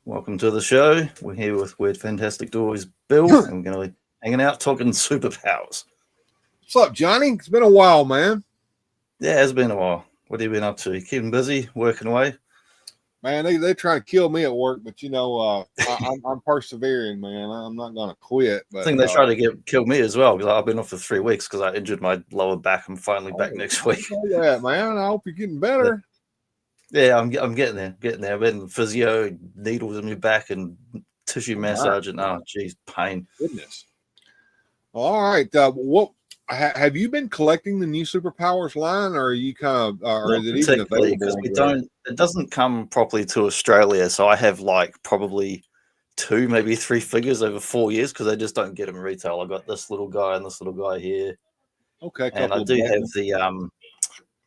Welcome to the show. We're here with Weird Fantastic Toys Bill, and we're going to be hanging out talking superpowers. What's up, Johnny? It's been a while, man. Yeah, it's been a while. What have you been up to? You keeping busy, working away? Man, they try to kill me at work, but I'm persevering, man. I'm not gonna quit. I But think they try to kill me as well because I've been off for 3 weeks because I injured my lower back. I'm finally back next week. that, man. I hope you're getting better. Yeah, I'm getting there. Getting there. I've been physio, needles in my back, and tissue massage, and geez, pain. Goodness. All right. What have you been collecting the new superpowers line, or are you kind of, or Not is it even particularly available? because we don't. It doesn't come properly to Australia, so I have like probably two, maybe three figures over 4 years because they just don't get them in retail. I got this little guy and this little guy here, Okay, and I do have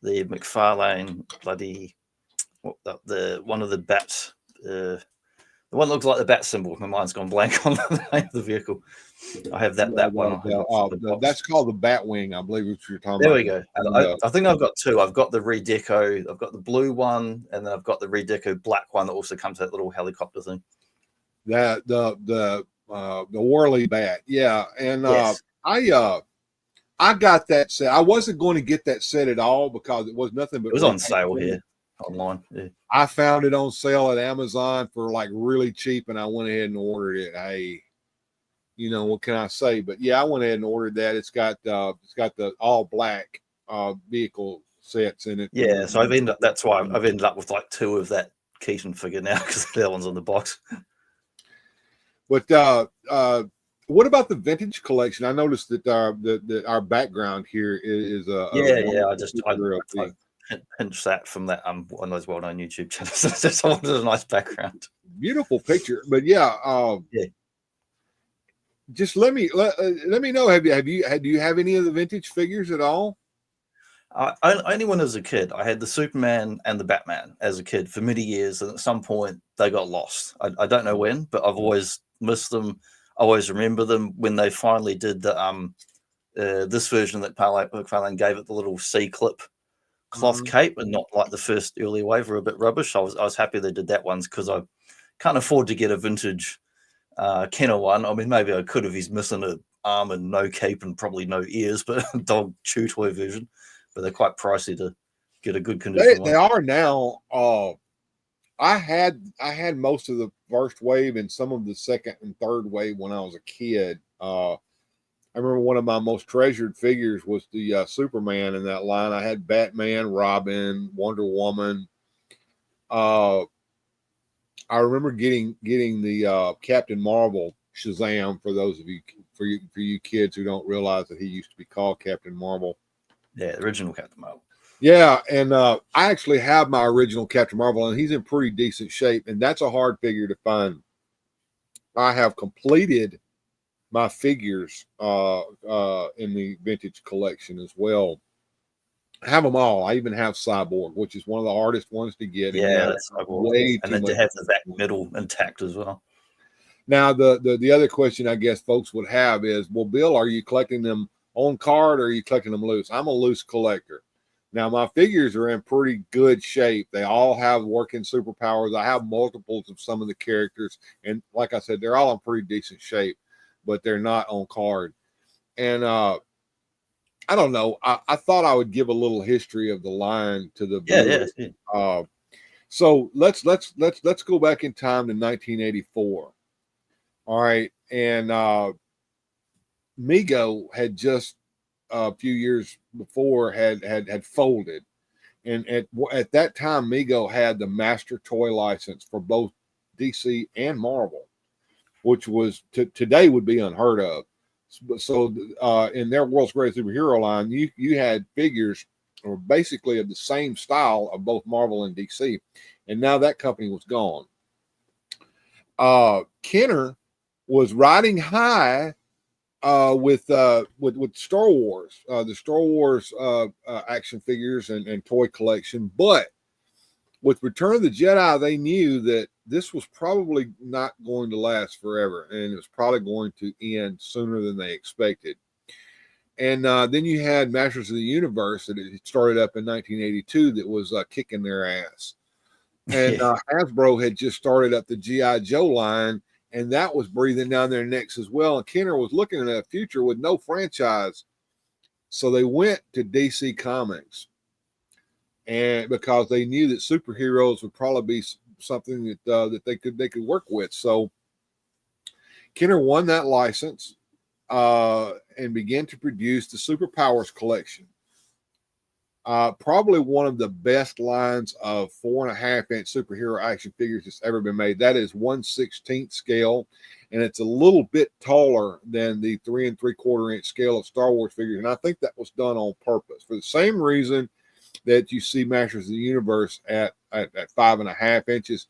the Mcfarlane bloody the one of the bats. The one that looks like the bat symbol. My mind's gone blank on the name of the vehicle. I have that one. That's called the Batwing, I believe, what you're talking there about. There we go. I think I've got two. I've got the redeco. I've got the blue one, and then I've got the redeco black one that also comes with that little helicopter thing. That the whirly bat, yeah. And yes. I got that set. I wasn't going to get that set at all because it was nothing but. It was on sale here online. Yeah. I found it on sale at Amazon for like really cheap, and I went ahead and ordered it. Hey, what can I say? But yeah, I went ahead and ordered that. It's got the all black vehicle sets in it. Yeah, so that's why I've ended up with like two of that Keaton figure now because the other one's on the box. But what about the vintage collection? I noticed that our background here is I pinched that from that one of those well-known YouTube channels. Just wanted a nice background. Beautiful picture, but yeah. Just let me know. Do you have any of the vintage figures at all? Only when I was a kid. I had the Superman and the Batman as a kid for many years, and at some point they got lost. I don't know when, but I've always missed them. I always remember them when they finally did the this version that Mcfarlane gave it the little C-clip cloth cape, and not like the first early wave were a bit rubbish. I was happy they did that ones because I can't afford to get a vintage Kenner one. I mean, maybe I could if he's missing an arm and no cape and probably no ears, but a dog chew toy version. But they're quite pricey to get a good condition. They are now. I had most of the first wave and some of the second and third wave when I was a kid. I remember one of my most treasured figures was the Superman in that line. I had Batman, Robin, Wonder Woman. I remember getting the Captain Marvel Shazam for those of you kids who don't realize that he used to be called Captain Marvel. Yeah, original Captain Marvel. Yeah, and I actually have my original Captain Marvel, and he's in pretty decent shape, and that's a hard figure to find. I have completed my figures in the vintage collection as well. I have them all. I even have Cyborg, which is one of the hardest ones to get. Yeah, that's Cyborg. And then to have the back middle intact as well. Now, the other question I guess folks would have is, well, Bill, are you collecting them on card or are you collecting them loose? I'm a loose collector. Now, my figures are in pretty good shape. They all have working superpowers. I have multiples of some of the characters. And like I said, they're all in pretty decent shape, but they're not on card. And I don't know. I thought I would give a little history of the line to the viewers. Yeah. So let's go back in time to 1984. All right. And Mego had just a few years before had folded, and at that time Mego had the master toy license for both DC and Marvel, which was today would be unheard of. So in their World's Greatest Superhero line, you had figures or basically of the same style of both Marvel and DC, and now that company was gone. Kenner was riding high with Star Wars, the Star Wars action figures and toy collection. But with Return of the Jedi, they knew that this was probably not going to last forever, and it was probably going to end sooner than they expected. And then you had Masters of the Universe that it started up in 1982 that was kicking their ass. And Hasbro had just started up the G.I. Joe line, and that was breathing down their necks as well. And Kenner was looking at a future with no franchise. So they went to DC Comics, and because they knew that superheroes would probably be something that they could work with. So Kenner won that license and began to produce the Superpowers collection. Probably one of the best lines of 4.5-inch superhero action figures that's ever been made. That is 1/16 scale, and it's a little bit taller than the 3 3/4-inch scale of Star Wars figures. And I think that was done on purpose for the same reason that you see Masters of the Universe at 5.5 inches.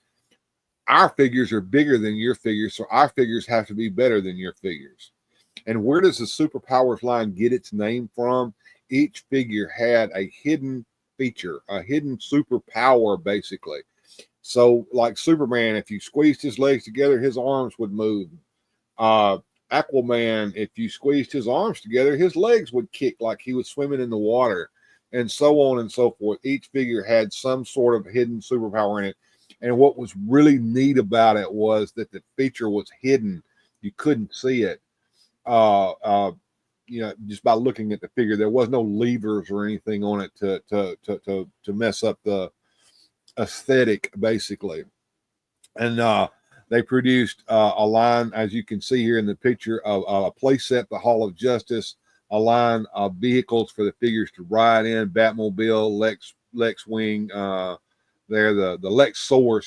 Our figures are bigger than your figures, so our figures have to be better than your figures. And where does the Superpowers line get its name from? Each figure had a hidden feature, a hidden superpower, basically. So, like Superman, if you squeezed his legs together, his arms would move. Aquaman, if you squeezed his arms together, his legs would kick like he was swimming in the water, and so on and so forth. Each figure had some sort of hidden superpower in it. And what was really neat about it was that the feature was hidden. You couldn't see it. Just by looking at the figure, there was no levers or anything on it to mess up the aesthetic, basically. And they produced a line, as you can see here in the picture, of a playset, the Hall of Justice, a line of vehicles for the figures to ride in, Batmobile, Lex Wing, the Lexor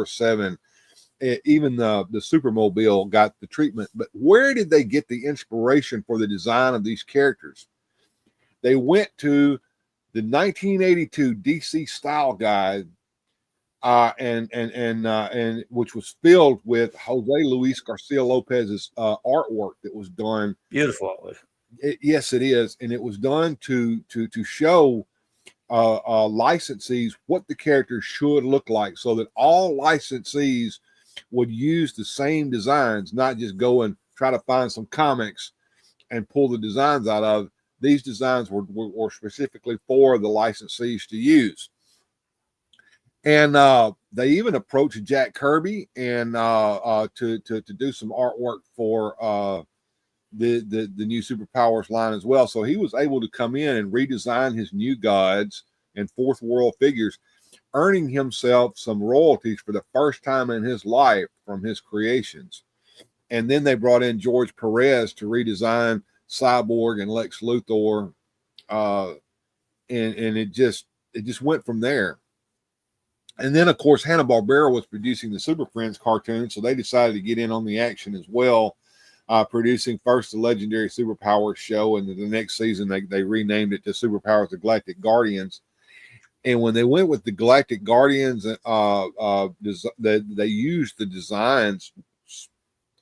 7. Even the Supermobile got the treatment. But where did they get the inspiration for the design of these characters? They went to the 1982 DC Style Guide, and which was filled with Jose Luis Garcia Lopez's artwork that was done. Beautiful artwork. Yes, it is, and it was done to show licensees what the characters should look like, so that all licensees would use the same designs, not just go and try to find some comics and pull the designs out of. These designs were specifically for the licensees to use. And they even approached Jack Kirby and to do some artwork for the new Superpowers line as well. So he was able to come in and redesign his new gods and Fourth World figures, earning himself some royalties for the first time in his life from his creations. And then they brought in George Perez to redesign Cyborg and Lex Luthor, and it just went from there. And then, of course, Hanna-Barbera was producing the Super Friends cartoon, so they decided to get in on the action as well, producing first the legendary Superpowers show, and the next season they renamed it to Superpowers: The Galactic Guardians. And when they went with the Galactic Guardians, they used the designs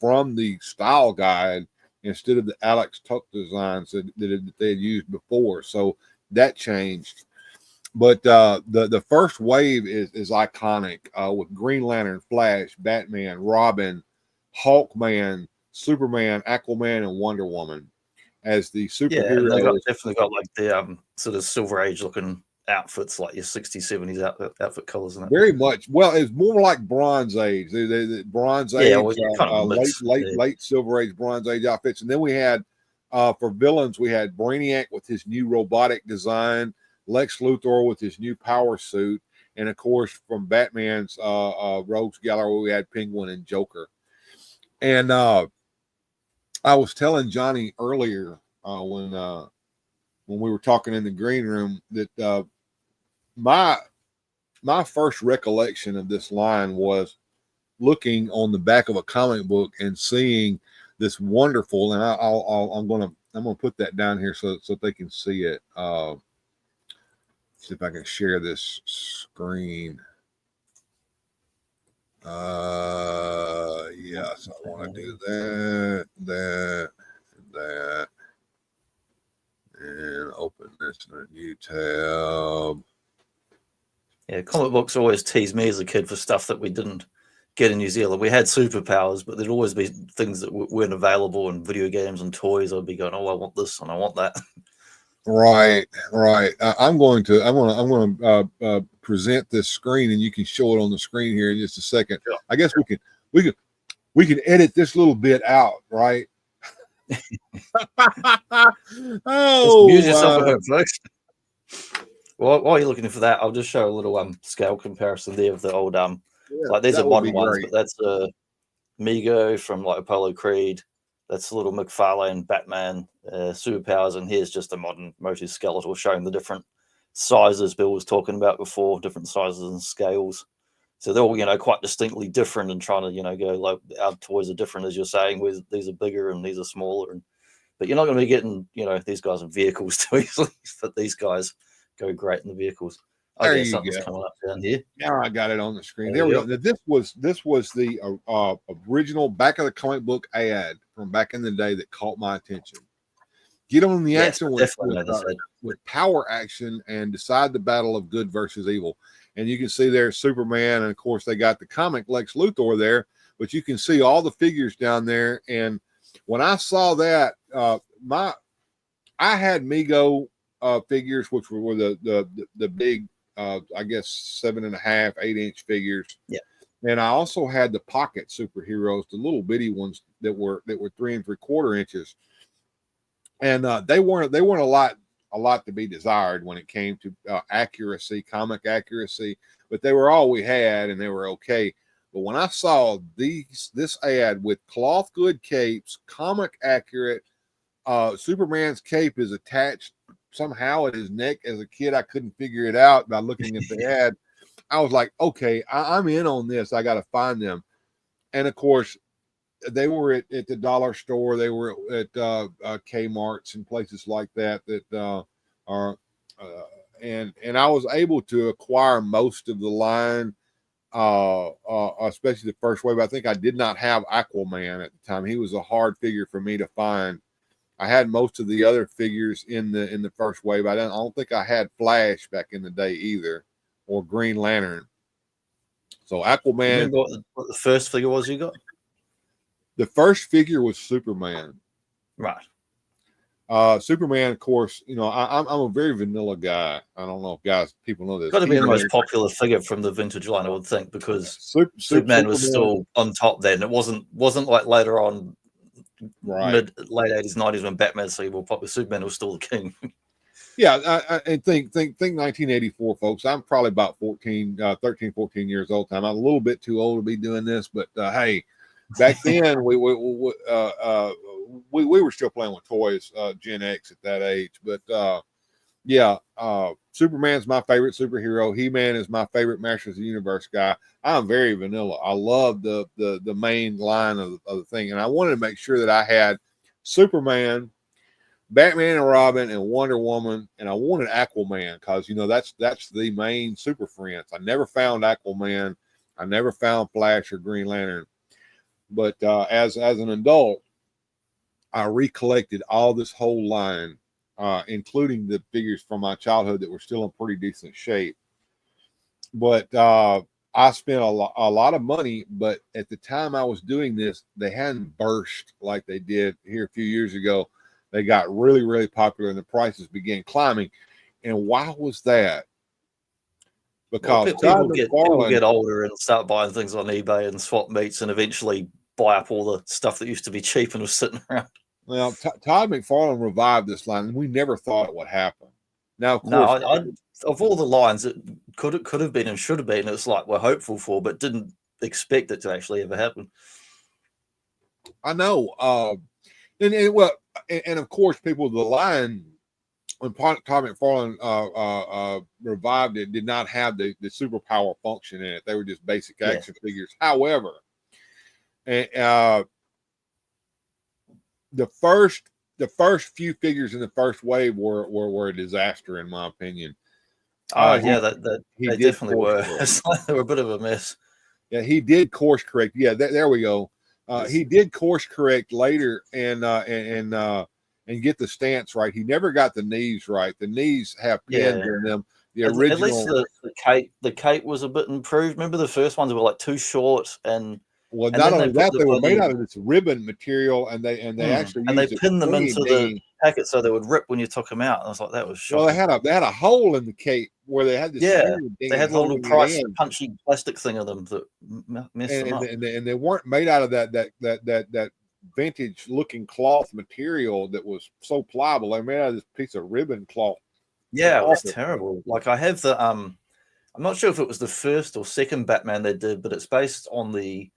from the style guide instead of the Alex Tuck designs that they had used before. So that changed. But the first wave is iconic, with Green Lantern, Flash, Batman, Robin, Hawkman, Superman, Aquaman, and Wonder Woman as the superheroes. Yeah, they definitely got like the sort of Silver Age looking outfits, like your 60s, 70s outfit colors. And very much. Well, it's more like Bronze Age. The Bronze Age, late Silver Age, Bronze Age outfits. And then we had, for villains, we had Brainiac with his new robotic design, Lex Luthor with his new power suit, and of course from Batman's Rogues Gallery we had Penguin and Joker. And I was telling Johnny earlier when we were talking in the green room that my first recollection of this line was looking on the back of a comic book and seeing this wonderful, and I'm gonna put that down here so they can see it. See if I can share this screen. Yes, I want to do that, and open this in a new tab. Yeah, comic books always teased me as a kid for stuff that we didn't get in New Zealand. We had superpowers, but there'd always be things that weren't available in video games and toys. I'd be going, oh, I want this and I want that. Right. I'm going to present this screen, and you can show it on the screen here in just a second. Sure. I guess we can edit this little bit out, right? Just amuse yourself at home, folks. Well, while you're looking for that, I'll just show a little scale comparison there of the old like these are modern ones, but that's Mego from like Apollo Creed. That's a little Mcfarlane Batman superpowers, and here's just a modern multi-skeletal showing the different sizes Bill was talking about before, different sizes and scales. So they're all, quite distinctly different, and trying to, go like our toys are different, as you're saying, where these are bigger and these are smaller. But you're not going to be getting, these guys in vehicles too easily, but these guys go great in the vehicles. I guess something's coming up down here. Now I got it on the screen. There we go. This was the original back of the comic book ad from back in the day that caught my attention. Get on the action with power action and decide the battle of good versus evil. And you can see there Superman, and of course they got the comic Lex Luthor there, but you can see all the figures down there. And when I saw that, I had Mego figures, which were the big, I guess 7.5, 8-inch figures. Yeah. And I also had the pocket superheroes, the little bitty ones that were 3 3/4 inches. And they weren't a lot to be desired when it came to accuracy, comic accuracy, but they were all we had, and they were okay. But when I saw this ad with cloth good capes, comic accurate, Superman's cape is attached somehow at his neck. As a kid, I couldn't figure it out by looking at the ad. I was like, okay, I'm in on this. I got to find them. And of course, they were at the dollar store. They were at Kmart's and places like that are and I was able to acquire most of the line, especially the first wave. I think I did not have Aquaman at the time. He was a hard figure for me to find. I had most of the other figures in the first wave. I don't think I had Flash back in the day either, or Green Lantern. So Aquaman. Remember what the first figure was you got? The first figure was Superman. Right. Superman, of course, I'm a very vanilla guy. I don't know if people know this. Got to be the most popular figure from the vintage line, I would think, because Superman was still on top then. It wasn't like later on, late 80s, 90s when Batman started more popular. Superman was still the king. Yeah, I think 1984, folks. I'm probably about 13, 14 years old. I'm a little bit too old to be doing this, but hey, back then we were still playing with toys, Gen X at that age. But Superman's my favorite superhero. He-Man is my favorite Masters of the Universe guy. I'm very vanilla. I love the main line of the thing, and I wanted to make sure that I had Superman, Batman and Robin, and Wonder Woman, and I wanted Aquaman because that's the main super friends. I never found Aquaman. I never found Flash or Green Lantern. But as an adult, I recollected all this whole line, including the figures from my childhood that were still in pretty decent shape. But I spent a lot of money, but at the time I was doing this, they hadn't burst like they did here a few years ago. They got really, really popular, and the prices began climbing. And why was that? Because people get older and start buying things on eBay and swap meets, and eventually buy up all the stuff that used to be cheap and was sitting around. Well, Todd McFarlane revived this line, and we never thought it would happen. Now, of course, of all the lines it could have been and should have been, it's like we're hopeful for, but didn't expect it to actually ever happen. I know. And of course, people, the line when Todd McFarlane revived it did not have the superpower function in it. They were just basic action figures. However, the first few figures in the first wave were a disaster, in my opinion. They definitely were. They were a bit of a mess. Yeah, he did course correct. Yeah, there we go. He did course correct later and get the stance right. He never got the knees right. The knees have pins in them. At least the cape was a bit improved. Remember the first ones were like too short and. Well, not only that, they were made out of this ribbon material, and they actually pinned them into packet so they would rip when you took them out. And I was like, that was Well, shocking. they had a hole in the cape where they had the Yeah, screw they had dinghy a little holding it price in, punchy plastic thing of them that messed them and up. they weren't made out of that vintage looking cloth material that was so pliable. They made out of this piece of ribbon cloth. Yeah, it was Awful. terrible. Like I have the I'm not sure if it was the first or second Batman they did, but it's based on the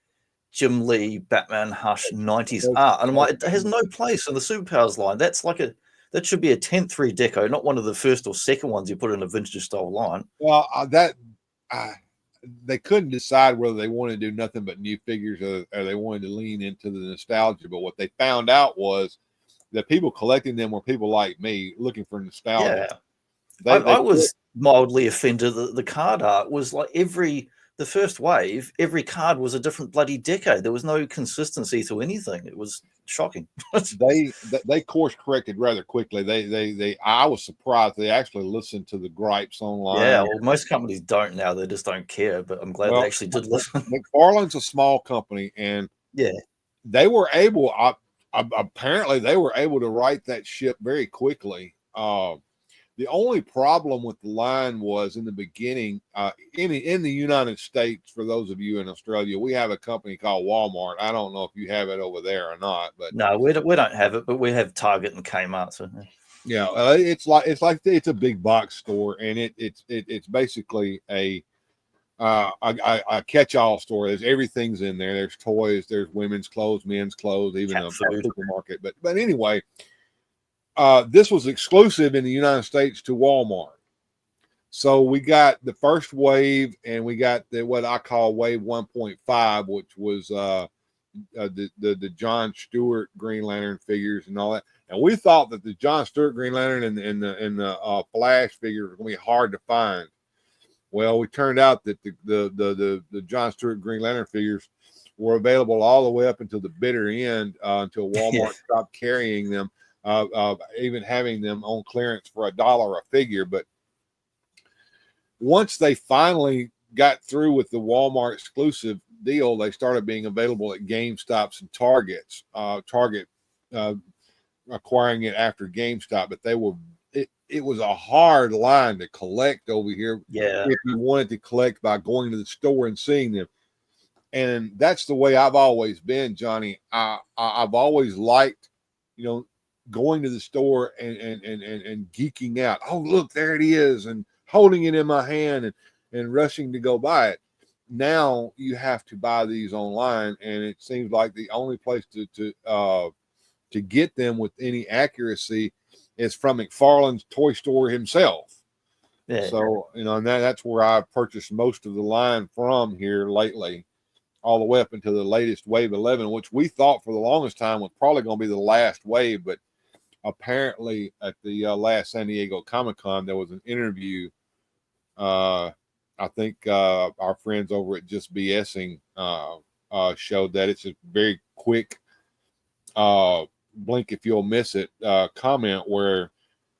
Jim Lee Batman Hush 90s art. And I'm like, it has no place in the superpowers line. That should be a 10th redeco, not one of the first or second ones you put in a vintage style line. Well, they couldn't decide whether they wanted to do nothing but new figures or they wanted to lean into the nostalgia. But what they found out was that people collecting them were people like me looking for nostalgia. Yeah. They I was mildly offended that the card art was like the first wave, every card was a different bloody decade. There was no consistency to anything. It was shocking. they course corrected rather quickly. I was surprised they actually listened to the gripes online. Yeah, well, most companies don't now. They just don't care. But I'm glad they actually did listen. McFarlane's a small company, and yeah, they were able. Apparently, they were able to right that ship very quickly. The only problem with the line was in the beginning, in the United States, for those of you in Australia, we have a company called Walmart. I don't know if you have it over there or not, but no, we don't have it, but we have Target and Kmart. So yeah, it's a big box store, and it's basically a catch-all store. There's everything's in there. There's toys, there's women's clothes, men's clothes, even a supermarket. But anyway. This was exclusive in the United States to Walmart. So we got the first wave, and we got what I call wave 1.5, which was the John Stewart Green Lantern figures and all that. And we thought that the John Stewart Green Lantern and the Flash figures were going to be hard to find. Well, it turned out that the John Stewart Green Lantern figures were available all the way up until the bitter end, until Walmart stopped carrying them. Even having them on clearance for $1 a figure. But once they finally got through with the Walmart exclusive deal, they started being available at GameStops and Targets. Target acquiring it after GameStop, but it was a hard line to collect over here. Yeah, if you wanted to collect by going to the store and seeing them. And that's the way I've always been, Johnny. I've always liked, going to the store and geeking out. Oh, look, there it is, and holding it in my hand and rushing to go buy it. Now you have to buy these online, and it seems like the only place to get them with any accuracy is from McFarlane's toy store himself. Yeah. So, and that's where I purchased most of the line from here lately, all the way up until the latest wave 11, which we thought for the longest time was probably going to be the last wave, but apparently at the last San Diego Comic-Con, there was an interview. I think our friends over at Just BSing showed that it's a very quick blink if you'll miss it comment where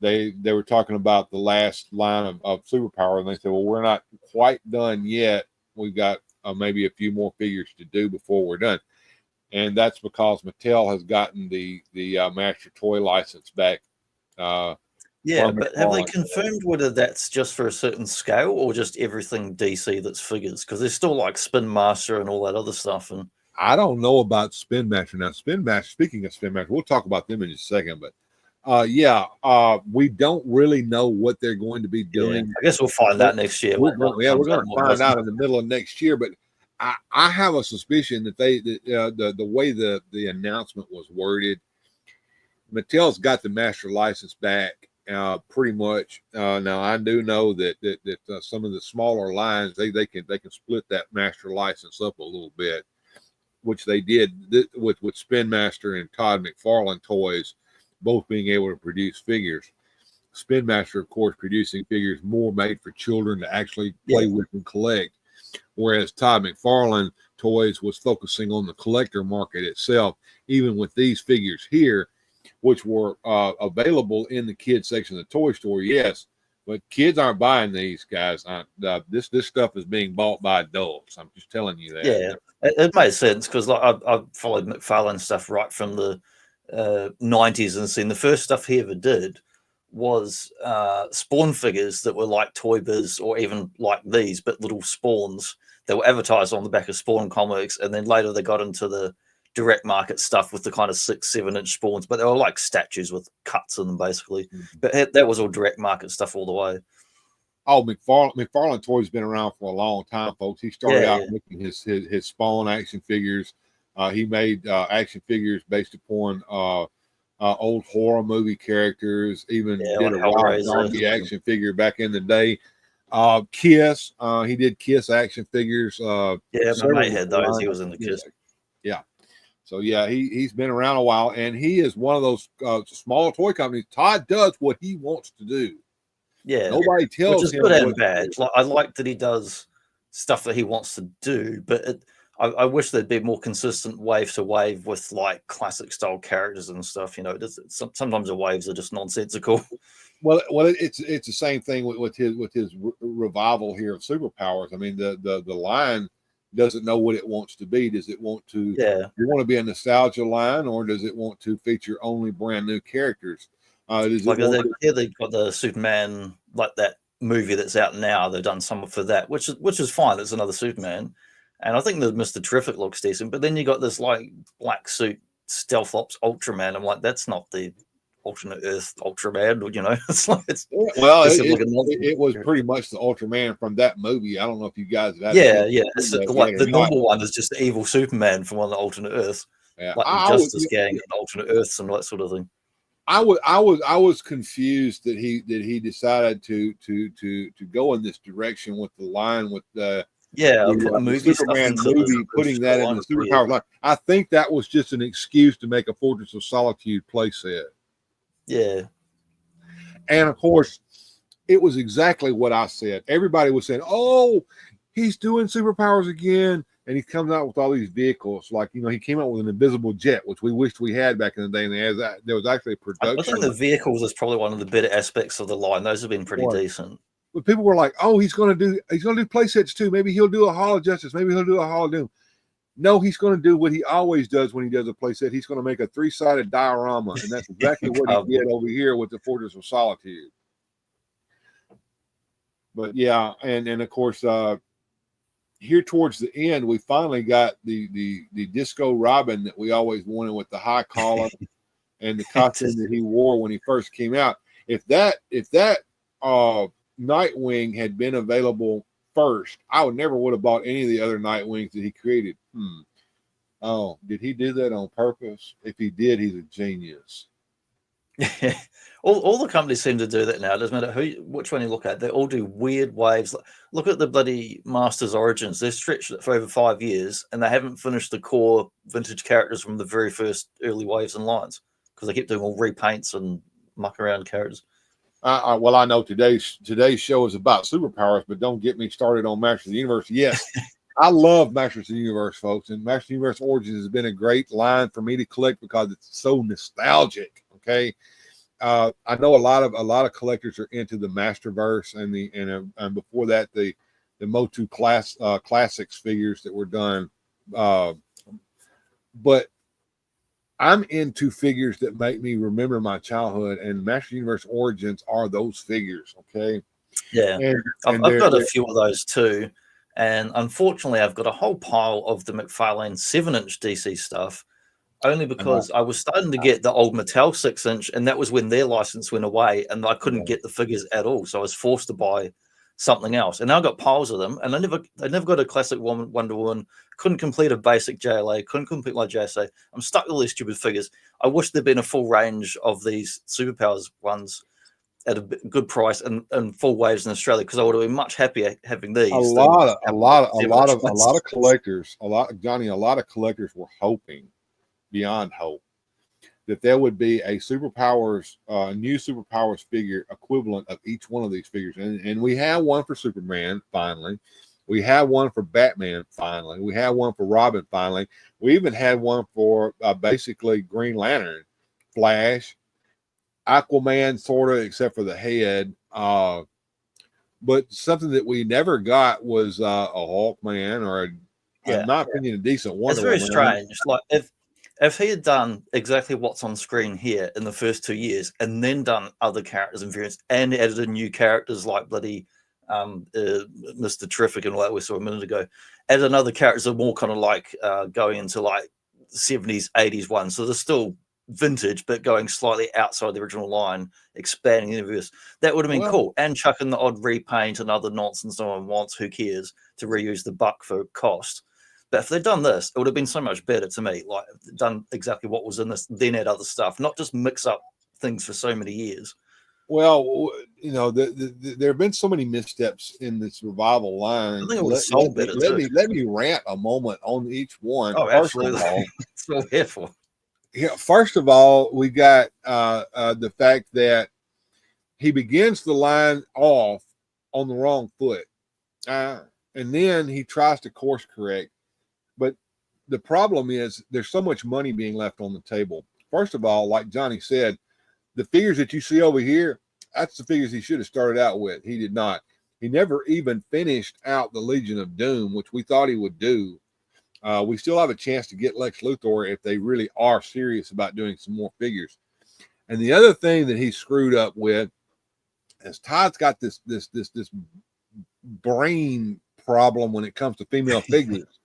they were talking about the last line of Superpower, and they said, well, we're not quite done yet. We've got maybe a few more figures to do before we're done. And that's because Mattel has gotten the Master Toy license back. But have they confirmed whether that's just for a certain scale or just everything DC that's figures? Because there's still like Spin Master and all that other stuff. And I don't know about Spin Master now. Spin Master. Speaking of Spin Master, we'll talk about them in just a second. But we don't really know what they're going to be doing. I guess we'll find out next year. We're going to find out in the middle of next year, but. I have a suspicion that the way the announcement was worded, Mattel's got the master license back pretty much. Now I do know that some of the smaller lines they can split that master license up a little bit, which they did with Spin Master and Todd McFarlane Toys, both being able to produce figures. Spin Master, of course, producing figures more made for children to actually play with and collect. Whereas Todd McFarlane Toys was focusing on the collector market itself, even with these figures here, which were available in the kids section of the toy store, yes, but kids aren't buying these, guys. This stuff is being bought by adults. I'm just telling you that. Yeah, it made sense because like I followed McFarlane stuff right from the 90s and scene, the first stuff he ever did was Spawn figures that were like Toy Biz or even like these, but little Spawns that were advertised on the back of Spawn comics. And then later they got into the direct market stuff with the kind of 6-7 inch Spawns, but they were like statues with cuts in them basically. But that was all direct market stuff all the way. Oh, McFarlane Toys been around for a long time, folks. He started out making his Spawn action figures. He made action figures based upon old horror movie characters. Even did a Rob Zombie action figure back in the day. Kiss, he did Kiss action figures. My mate had those. He was in the Kiss. Yeah. So yeah, he's been around a while, and he is one of those small toy companies. Todd does what he wants to do. Yeah, nobody tells which is him good and bad. Like, I like that he does stuff that he wants to do, but I wish there'd be more consistent wave to wave with like classic style characters and stuff. You know, sometimes the waves are just nonsensical. Well, it's the same thing with his revival here of superpowers. I mean, the line doesn't know what it wants to be. Does it want to? Yeah, you want to be a nostalgia line, or does it want to feature only brand new characters? Does like they've got the Superman, like that movie that's out now. They've done some for that, which is fine. It's another Superman, and I think the Mr. Terrific looks decent. But then you got this like black suit Stealth Ops Ultraman. I'm like, that's not the alternate Earth Ultraman. You know, it was pretty much the Ultraman from that movie. I don't know if you guys have it's like the normal one is just the evil Superman from one of the alternate Earths, like the Justice Gang and alternate Earths and that sort of thing. I was confused that he decided to go in this direction with the line with the Superman movie, putting that in the superpower line. I think that was just an excuse to make a Fortress of Solitude playset. Yeah, and of course, it was exactly what I said. Everybody was saying, "Oh, he's doing superpowers again." And he comes out with all these vehicles, like, he came out with an invisible jet, which we wished we had back in the day. And there was actually a production. I think the vehicles is probably one of the better aspects of the line. Those have been pretty decent. But people were like, "Oh, he's going to do play sets too. Maybe he'll do a Hall of Justice. Maybe he'll do a Hall of Doom." No, he's going to do what he always does when he does a play set. He's going to make a 3-sided diorama, and that's exactly what he did over here with the Fortress of Solitude. But yeah, and of course, here towards the end, we finally got the Disco Robin that we always wanted, with the high collar and the costume that he wore when he first came out. If that Nightwing had been available first, I would have bought any of the other Nightwings that he created. Oh, did he do that on purpose? If he did, he's a genius. all the companies seem to do that now. It doesn't matter which one you look at. They all do weird waves. Look at the bloody Masters Origins. They've stretched it for over 5 years, and they haven't finished the core vintage characters from the very first early waves and lines, because they keep doing all repaints and muck around characters. Well, I know today's show is about superpowers, but don't get me started on Masters of the Universe. Yes, I love Masters of the Universe, folks, and Masters of the Universe Origins has been a great line for me to collect because it's so nostalgic. Okay, I know a lot of collectors are into the Masterverse and before that the Motu classics figures that were done, but I'm into figures that make me remember my childhood, and Master Universe Origins are those figures. Okay. Yeah. I've got a few of those too. And unfortunately, I've got a whole pile of the McFarlane 7-inch DC stuff, only because I was starting to get the old Mattel 6-inch, and that was when their license went away, and I couldn't get the figures at all. So I was forced to buy something else. And now I've got piles of them, and I never got a classic Wonder Woman, couldn't complete a basic JLA, couldn't complete my JSA. I'm stuck with all these stupid figures. I wish there'd been a full range of these superpowers ones at a good price and full waves in Australia, because I would have been much happier having these. A lot of collectors were hoping beyond hope that there would be a superpowers, new superpowers figure equivalent of each one of these figures. And we have one for Superman, finally. We have one for Batman, finally. We have one for Robin, finally. We even had one for basically Green Lantern, Flash, Aquaman, sort of, except for the head. But something that we never got was a Hawkman or, in my opinion, a decent Wonder Woman. It's very strange. Like, If he had done exactly what's on screen here in the first 2 years, and then done other characters and variants, and added in new characters like bloody Mr. Terrific and all that we saw a minute ago, added another characters that are more kind of like going into like 70s, 80s ones. So they're still vintage, but going slightly outside the original line, expanding the universe. That would have been cool. And chucking the odd repaint and other nonsense no one wants, who cares, to reuse the buck for cost. But if they'd done this, it would have been so much better to me. Like, done exactly what was in this, then add other stuff, not just mix up things for so many years. Well, you know, there have been so many missteps in this revival line. I think it was sold better too. Let me rant a moment on each one. Oh, absolutely. That's what we're here for. Yeah, first of all, we got the fact that he begins the line off on the wrong foot, and then he tries to course correct. But the problem is there's so much money being left on the table. First of all, like Johnny said, the figures that you see over here, that's the figures he should have started out with. He did not. He never even finished out the Legion of Doom, which we thought he would do. We still have a chance to get Lex Luthor if they really are serious about doing some more figures. And the other thing that he screwed up with is Todd's got this brain problem when it comes to female figures.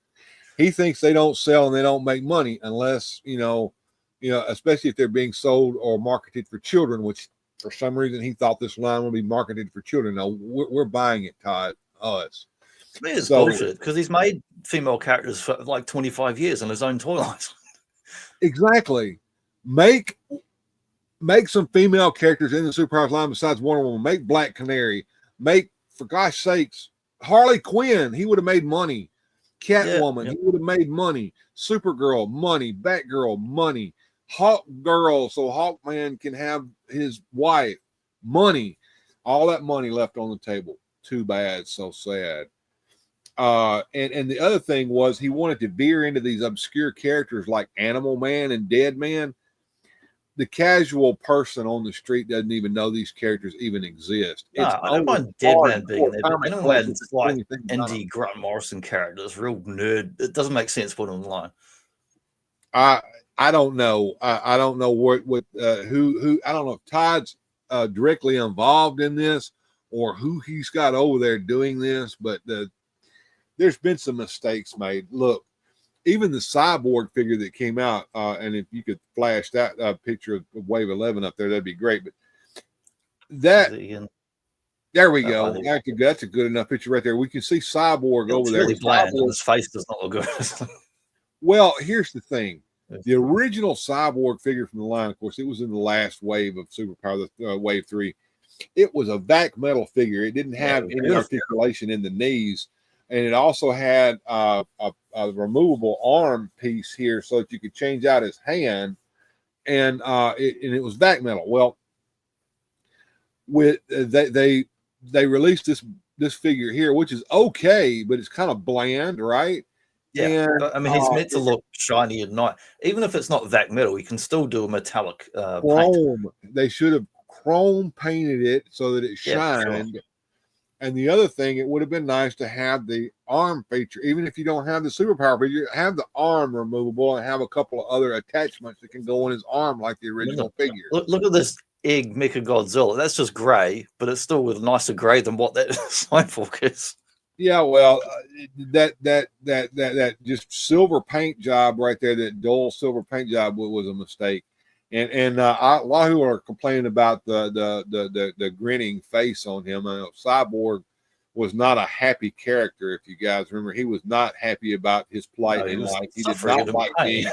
He thinks they don't sell and they don't make money unless, you know, especially if they're being sold or marketed for children, which for some reason he thought this line would be marketed for children. No, we're buying it, Todd, us. To me, it's bullshit, because he's made female characters for like 25 years on his own toy lines. Exactly. Make some female characters in the superheroes line besides Wonder Woman. Make Black Canary. Make, for gosh sakes, Harley Quinn. He would have made money. Catwoman. He would have made money. Supergirl, money. Batgirl, money. Hawk Girl, so Hawkman can have his wife. Money. All that money left on the table. Too bad. So sad. And the other thing was he wanted to veer into these obscure characters like Animal Man and Dead Man. The casual person on the street doesn't even know these characters even exist. No, I don't mind Dead Man being there, but anyone that's like indie Grant Morrison characters, real nerd, it doesn't make sense putting them on the line. I don't know. I don't know who I don't know if Todd's directly involved in this or who he's got over there doing this, but there's been some mistakes made. Look, even the Cyborg figure that came out, and if you could flash that picture of Wave 11 up there, that'd be great. But there we go. That's a good enough picture right there. We can see Cyborg over there. Really bland, and his face does not look good. Well, here's the thing. The original Cyborg figure from the line, of course, it was in the last wave of Superpower, Wave 3. It was a vac metal figure. It didn't have any articulation in the knees. And it also had a removable arm piece here so that you could change out his hand. And it was vac metal. Well, with they released this figure here, which is okay, but it's kind of bland, right? Yeah, and, but, I mean, he's meant to look shiny at night. Even if it's not vac metal, you can still do a metallic chrome. Paint. They should have chrome painted it so that it shined. Sure. And the other thing, it would have been nice to have the arm feature, even if you don't have the superpower feature, have the arm removable and have a couple of other attachments that can go on his arm like the original figure. Look at this egg Mecha Godzilla. That's just gray, but it's still with nicer gray than what that Cyborg is. Yeah, well, that just silver paint job right there, that dull silver paint job was a mistake. And a lot of people are complaining about the grinning face on him. Cyborg was not a happy character. If you guys remember, he was not happy about his plight in life. He did not like being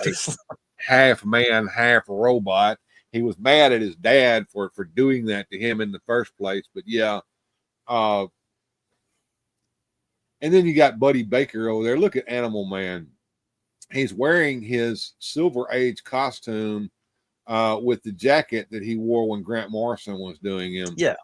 half man, half robot. He was mad at his dad for doing that to him in the first place. But yeah, and then you got Buddy Baker over there. Look at Animal Man. He's wearing his Silver Age costume with the jacket that he wore when Grant Morrison was doing him. Yeah,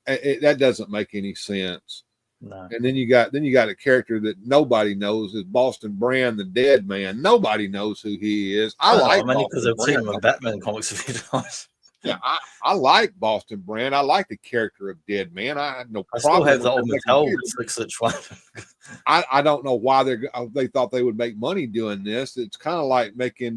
that doesn't make any sense. No. And then you got a character that nobody knows is Boston Brand, the Dead Man. Nobody knows who he is. I like because I've seen him in Batman comics a few times. Yeah, I like Boston Brand. I like the character of Dead Man. I had no problem. I still have the old Mattel 6-inch one. I don't know why they thought they would make money doing this. It's kind of like making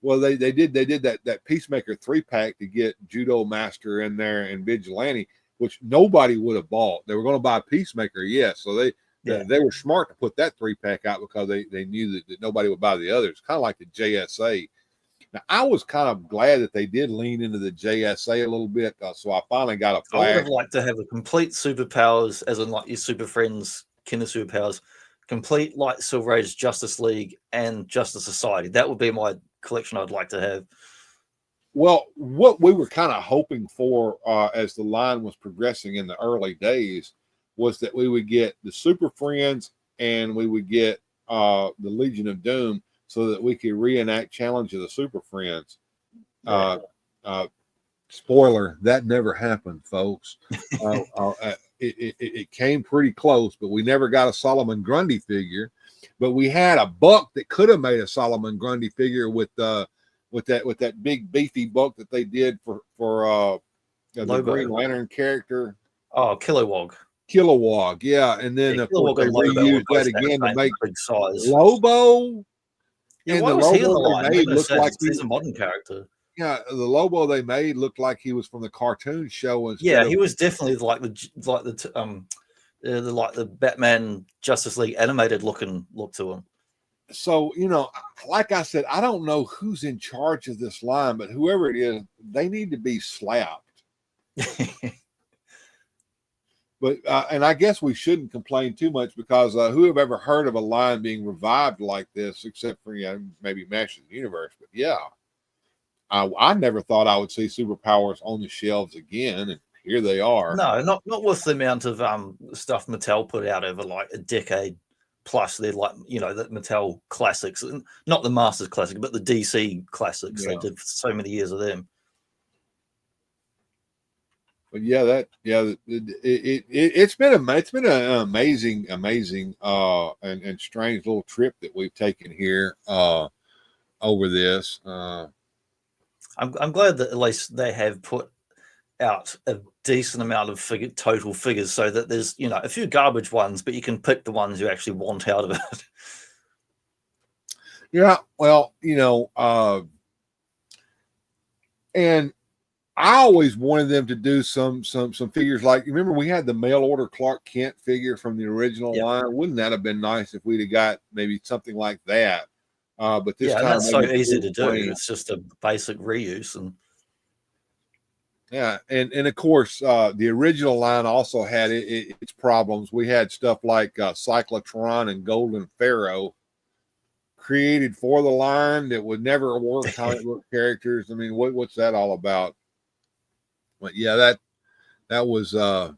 Well, they did that Peacemaker 3-pack to get Judo Master in there and Vigilante, which nobody would have bought. They were going to buy Peacemaker, yes. So they were smart to put that 3-pack out because they knew that nobody would buy the others. Kind of like the JSA. Now, I was kind of glad that they did lean into the JSA a little bit, so I finally got a Flash. I would have liked to have a complete superpowers, as in like your Super Friends, Kinder Superpowers, complete like Silver Age Justice League and Justice Society. That would be my collection I'd like to have. Well, what we were kind of hoping for as the line was progressing in the early days was that we would get the Super Friends and we would get the Legion of Doom, so that we could reenact Challenge of the Super Friends. Spoiler, that never happened, folks. It came pretty close, but we never got a Solomon Grundy figure. But we had a Buck that could have made a Solomon Grundy figure with that big beefy Buck that they did for the Green Lantern character. Oh, Kilowog. Kilowog, yeah. And then of course they reused that again to make big size Lobo. Yeah, why was he in the line? Made looked like he's a modern character. Yeah, the Lobo they made looked like he was from the cartoon show. Yeah, he was definitely like the Batman Justice League animated look to him. So, like I said, I don't know who's in charge of this line, but whoever it is, they need to be slapped. But and I guess we shouldn't complain too much, because who have ever heard of a line being revived like this, except for maybe Masters of the Universe? But yeah, I never thought I would see superpowers on the shelves again, and here they are. No, not with the amount of stuff Mattel put out over like a decade plus. They're like the Mattel classics, not the Masters classic, but the DC classics. Yeah. They did so many years of them. But yeah, it's been an amazing and strange little trip that we've taken here over this. I'm glad that at least they have put out a decent amount of total figures, so that there's a few garbage ones, but you can pick the ones you actually want out of it. Yeah, well, and I always wanted them to do some figures like, remember we had the mail order Clark Kent figure from the original line. Wouldn't that have been nice if we'd have got maybe something like that? But this time that's so easy to do. It's just a basic reuse, and and of course the original line also had its problems. We had stuff like Cyclotron and Golden Pharaoh created for the line that would never work comic book characters. I mean, what's that all about? But yeah, that was that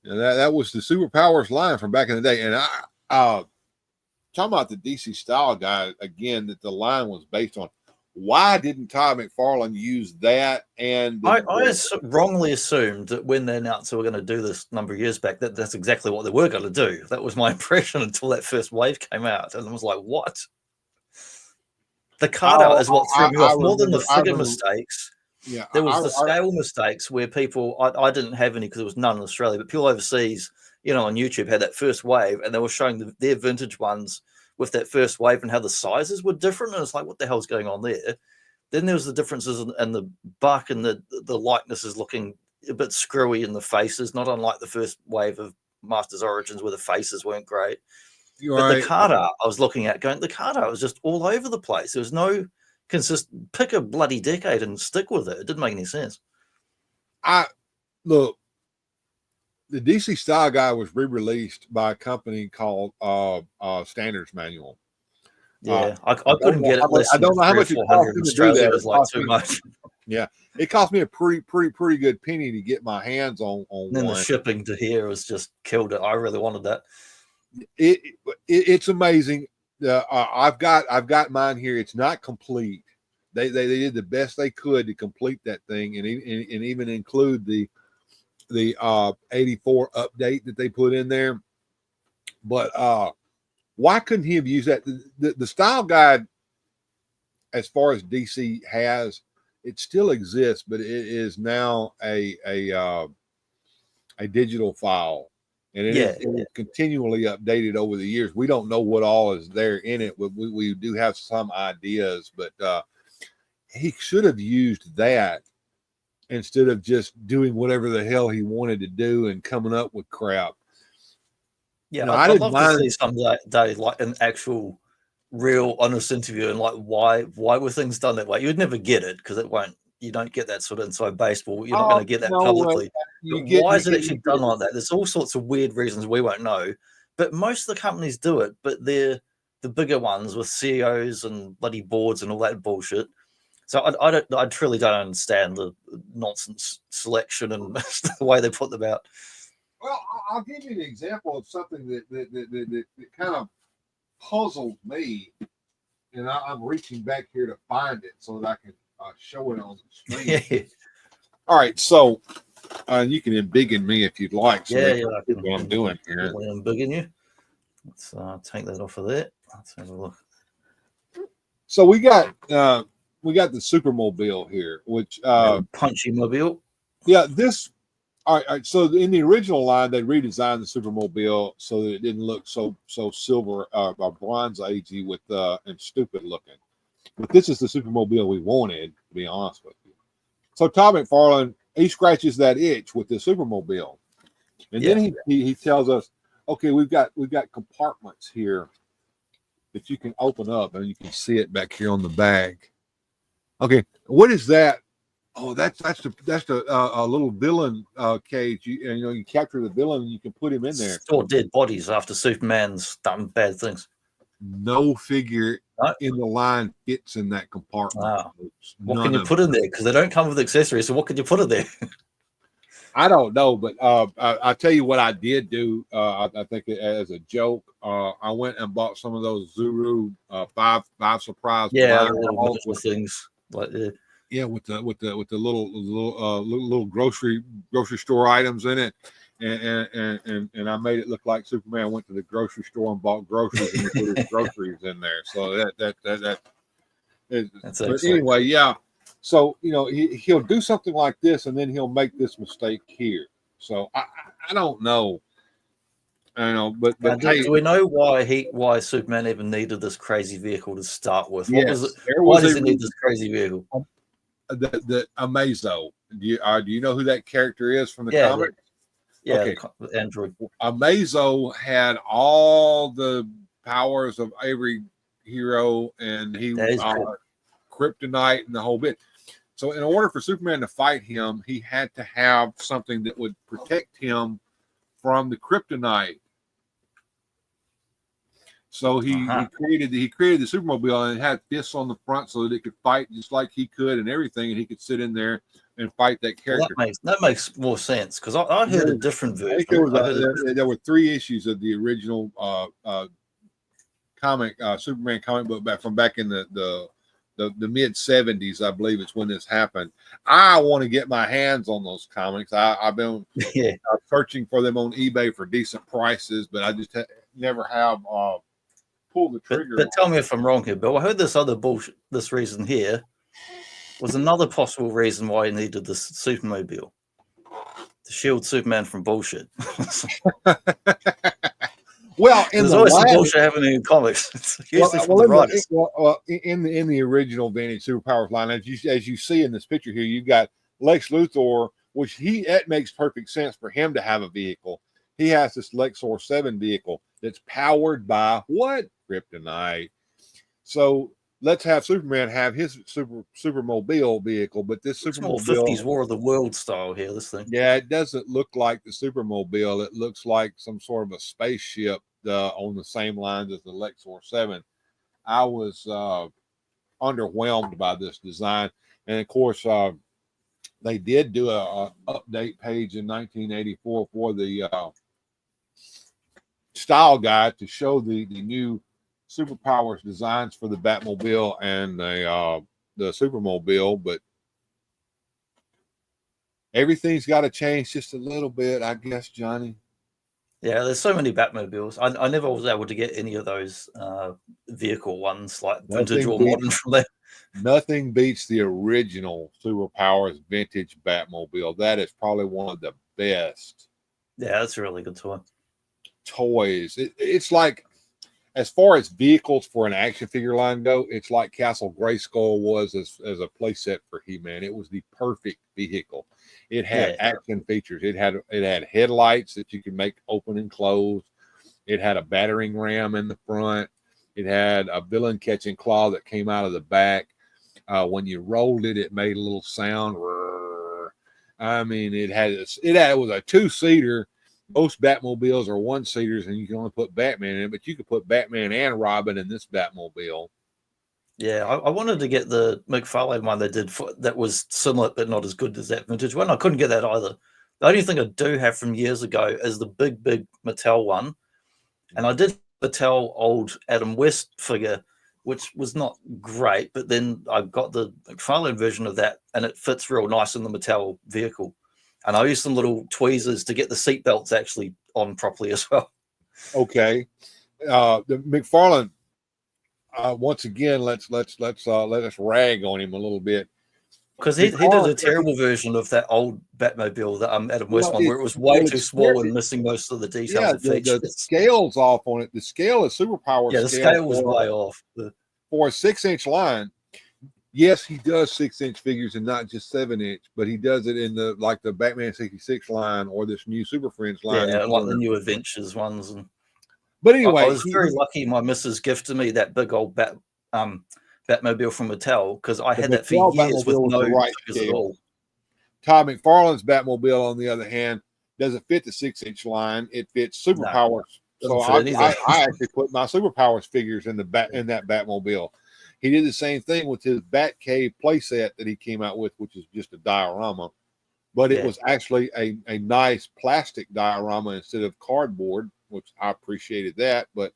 was the Superpowers line from back in the day. And talking about the DC style guy again, that the line was based on. Why didn't Todd McFarlane use that? And I wrongly assumed that when they announced they were going to do this a number of years back, that's exactly what they were going to do. That was my impression until that first wave came out, and I was like, "What?" The card out is what threw me off more than the figure mistakes. Yeah, there was the scale mistakes where people, I didn't have any because there was none in Australia, but people overseas, on YouTube had that first wave, and they were showing their vintage ones with that first wave and how the sizes were different. And it's like, what the hell's going on there? Then there was the differences in the buck, and the likeness is looking a bit screwy in the faces, not unlike the first wave of Masters Origins where the faces weren't great. The card art I was looking at the card art was just all over the place. There was no consistent. Pick a bloody decade and stick with it. It didn't make any sense. Look, the DC style guy was re-released by a company called Standards Manual. Yeah, I couldn't get it less. I don't know how much it cost in Australia. It was like too much. Yeah, it cost me a pretty good penny to get my hands on and then one. The shipping to here was just killed it. I really wanted that. It's amazing. I've got mine here. It's not complete. They did the best they could to complete that thing, and even include the 84 update that they put in there. But why couldn't he have used that? The style guide, as far as DC has, it still exists, but it is now a digital file. and it is continually updated over the years. We don't know what all is there in it. We do have some ideas, but he should have used that instead of just doing whatever the hell he wanted to do and coming up with crap. Yeah, I'd love to see someday like an actual, real, honest interview and like why were things done that way. You'd never get it because you don't get that sort of inside baseball. You're not going to get that publicly. Why is it actually done like that? There's all sorts of weird reasons we won't know, but most of the companies do it. But they're the bigger ones with CEOs and bloody boards and all that bullshit. So I truly don't understand the nonsense selection and the way they put them out. Well, I'll give you an example of something that kind of puzzled me, and I'm reaching back here to find it so that I can show it on the screen. All right, so you can embiggen me if you'd like. So I can what I'm doing here. Embiggen you. Let's take that off of there. Let's have a look. So we got the Supermobile here, which punchy mobile. Yeah, this. All right. So in the original line, they redesigned the Supermobile so that it didn't look so silver or bronze agey with and stupid looking. But this is the Supermobile we wanted, to be honest with you. So Todd McFarlane, he scratches that itch with the Supermobile, and then he tells us, okay, we've got compartments here that you can open up, and you can see it back here on the bag. Okay, what is that? Oh, that's a little villain cage. You capture the villain and you can put him in there. Store dead bodies after Superman's done bad things. No figure in the line fits in that compartment. Wow. What can you put in there? Because they don't come with accessories. So what can you put in there? I don't know, but I'll tell you what I did do. I think as a joke, I went and bought some of those Zuru five surprise. Little things like that. Yeah, with the little grocery store items in it, and I made it look like Superman went to the grocery store and bought groceries and put his groceries in there. So that's but anyway, yeah. So he'll do something like this, and then he'll make this mistake here. So I don't know. I know, but do we know why Superman even needed this crazy vehicle to start with? What was it? Why does he need this crazy vehicle? The Amazo. Do you know who that character is from the comic? Yeah, okay. The android. Amazo had all the powers of every hero, and he kryptonite and the whole bit. So in order for Superman to fight him, he had to have something that would protect him from the kryptonite. So he created the Supermobile, and it had fists on the front so that it could fight just like he could and everything, and he could sit in there and fight that character. Well, that makes more sense because I heard a different version. There were 3 issues of the original comic Superman comic book back in the mid 70s, I believe it's when this happened. I want to get my hands on those comics. I've been searching for them on eBay for decent prices, but I just never have pulled the trigger. But tell me if I'm wrong here, Bill. I heard this other bullshit. This reason here was another possible reason why he needed this Supermobile to shield Superman from bullshit. Well, there's always some bullshit happening in comics. In the original Vintage Superpowers line, as you see in this picture here, you've got Lex Luthor, which that makes perfect sense for him to have a vehicle. He has this Lexor 7 vehicle that's powered by what? Kryptonite. So let's have Superman have his Supermobile vehicle, but this Supermobile 50s War of the World style here. This thing, it doesn't look like the Supermobile. It looks like some sort of a spaceship on the same lines as the Lexor 7. I was underwhelmed by this design, and of course, they did do a update page in 1984 for the style guide to show the new superpowers designs for the Batmobile and the Supermobile, but everything's got to change just a little bit, I guess, Johnny. Yeah, there's so many Batmobiles. I never was able to get any of those vehicle ones, like vintage or modern from there. Nothing beats the original Superpowers vintage Batmobile. That is probably one of the best. Yeah, that's a really good toy. toys, it's like, as far as vehicles for an action figure line go, it's like Castle Grayskull was as a playset for He-Man. It was the perfect vehicle. It had action features. It had headlights that you could make open and close. It had a battering ram in the front. It had a villain catching claw that came out of the back. When you rolled it, it made a little sound. I mean, it was a 2-seater. Most Batmobiles are 1-seaters, and you can only put Batman in it, but you could put Batman and Robin in this Batmobile. Yeah, I wanted to get the Mcfarlane one they did that was similar but not as good as that vintage one. I couldn't get that either. The only thing I do have from years ago is the big Mattel one, and I did Mattel old Adam West figure, which was not great, but then I got the McFarlane version of that, and it fits real nice in the Mattel vehicle. And I used some little tweezers to get the seat belts actually on properly as well. Okay, the McFarlane. Once again, let us rag on him a little bit, because he did a terrible version of that old Batmobile, that Adam West one, where it was way too small and missing most of the details and features. The scale's off on it. The scale is superpower. Yeah, the scale was way off for a 6-inch line. Yes, he does 6-inch figures and not just 7-inch, but he does it in the Batman 66 line or this new Super Friends line. Yeah, like the new Adventures ones. But anyway, I was very lucky. My missus gifted me that big old Batmobile from Mattel, because I had that for years with no figures at all. Todd McFarlane's Batmobile, on the other hand, doesn't fit the 6-inch line. It fits superpowers. So I actually put my superpowers figures in that Batmobile. He did the same thing with his Batcave playset that he came out with, which is just a diorama. But it was actually a nice plastic diorama instead of cardboard, which I appreciated that. But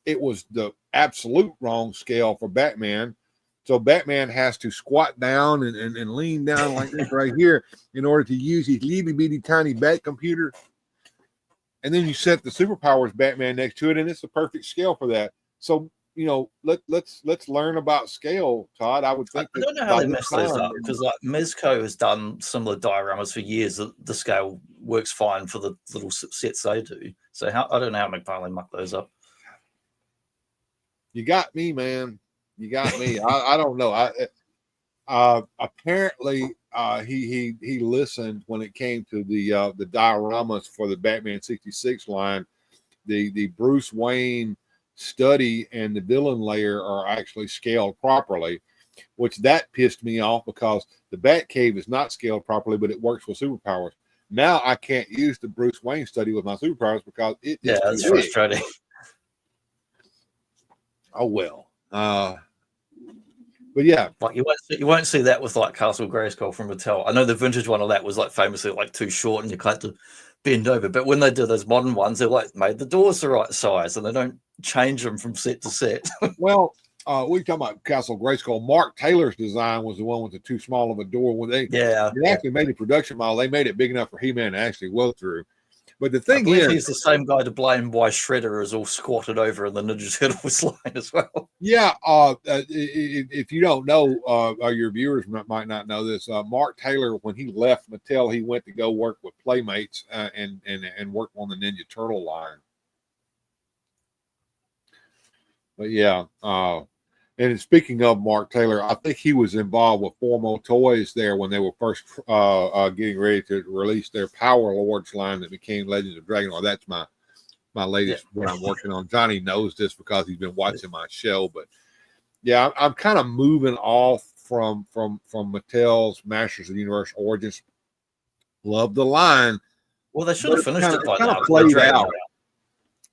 it was the absolute wrong scale for Batman. So Batman has to squat down and lean down like this right here in order to use his itty-bitty tiny bat computer. And then you set the superpowers Batman next to it, and it's the perfect scale for that. So, let's learn about scale, Todd. I would think I don't know how they mess those up, because like Mezco has done similar dioramas for years. The scale works fine for the little sets they do. So I don't know how McFarlane mucked those up. You got me, man. You got me. I don't know. Apparently he listened when it came to the dioramas for the Batman 66 line. The Bruce Wayne study and the villain layer are actually scaled properly, which that pissed me off, because the Batcave is not scaled properly, but it works with superpowers. Now I can't use the Bruce Wayne study with my superpowers because that's frustrating. Oh well. But yeah, like you won't see that with like Castle Grayskull from Mattel. I know the vintage one of that was like famously like too short and you had to bend over. But when they do those modern ones, they're like made the doors the right size and they don't change them from set to set. Well, we talking about Castle Grayskull. Mark Taylor's design was the one with the too small of a door. When they actually made the production model, they made it big enough for He-Man to actually go through. But the thing is, he's the same guy to blame why Shredder is all squatted over in the Ninja Turtles line as well. Yeah, if you don't know, your viewers might not know this. Mark Taylor, when he left Mattel, he went to go work with Playmates and work on the Ninja Turtle line. But yeah, and speaking of Mark Taylor, I think he was involved with Formo Toys there when they were first getting ready to release their Power Lords line that became Legends of Dragonheart. That's my latest what I'm working on. Johnny knows this because he's been watching my show. But yeah, I'm kind of moving off from Mattel's Masters of the Universe Origins. Love the line. Well, they should have finished it by now. Played out.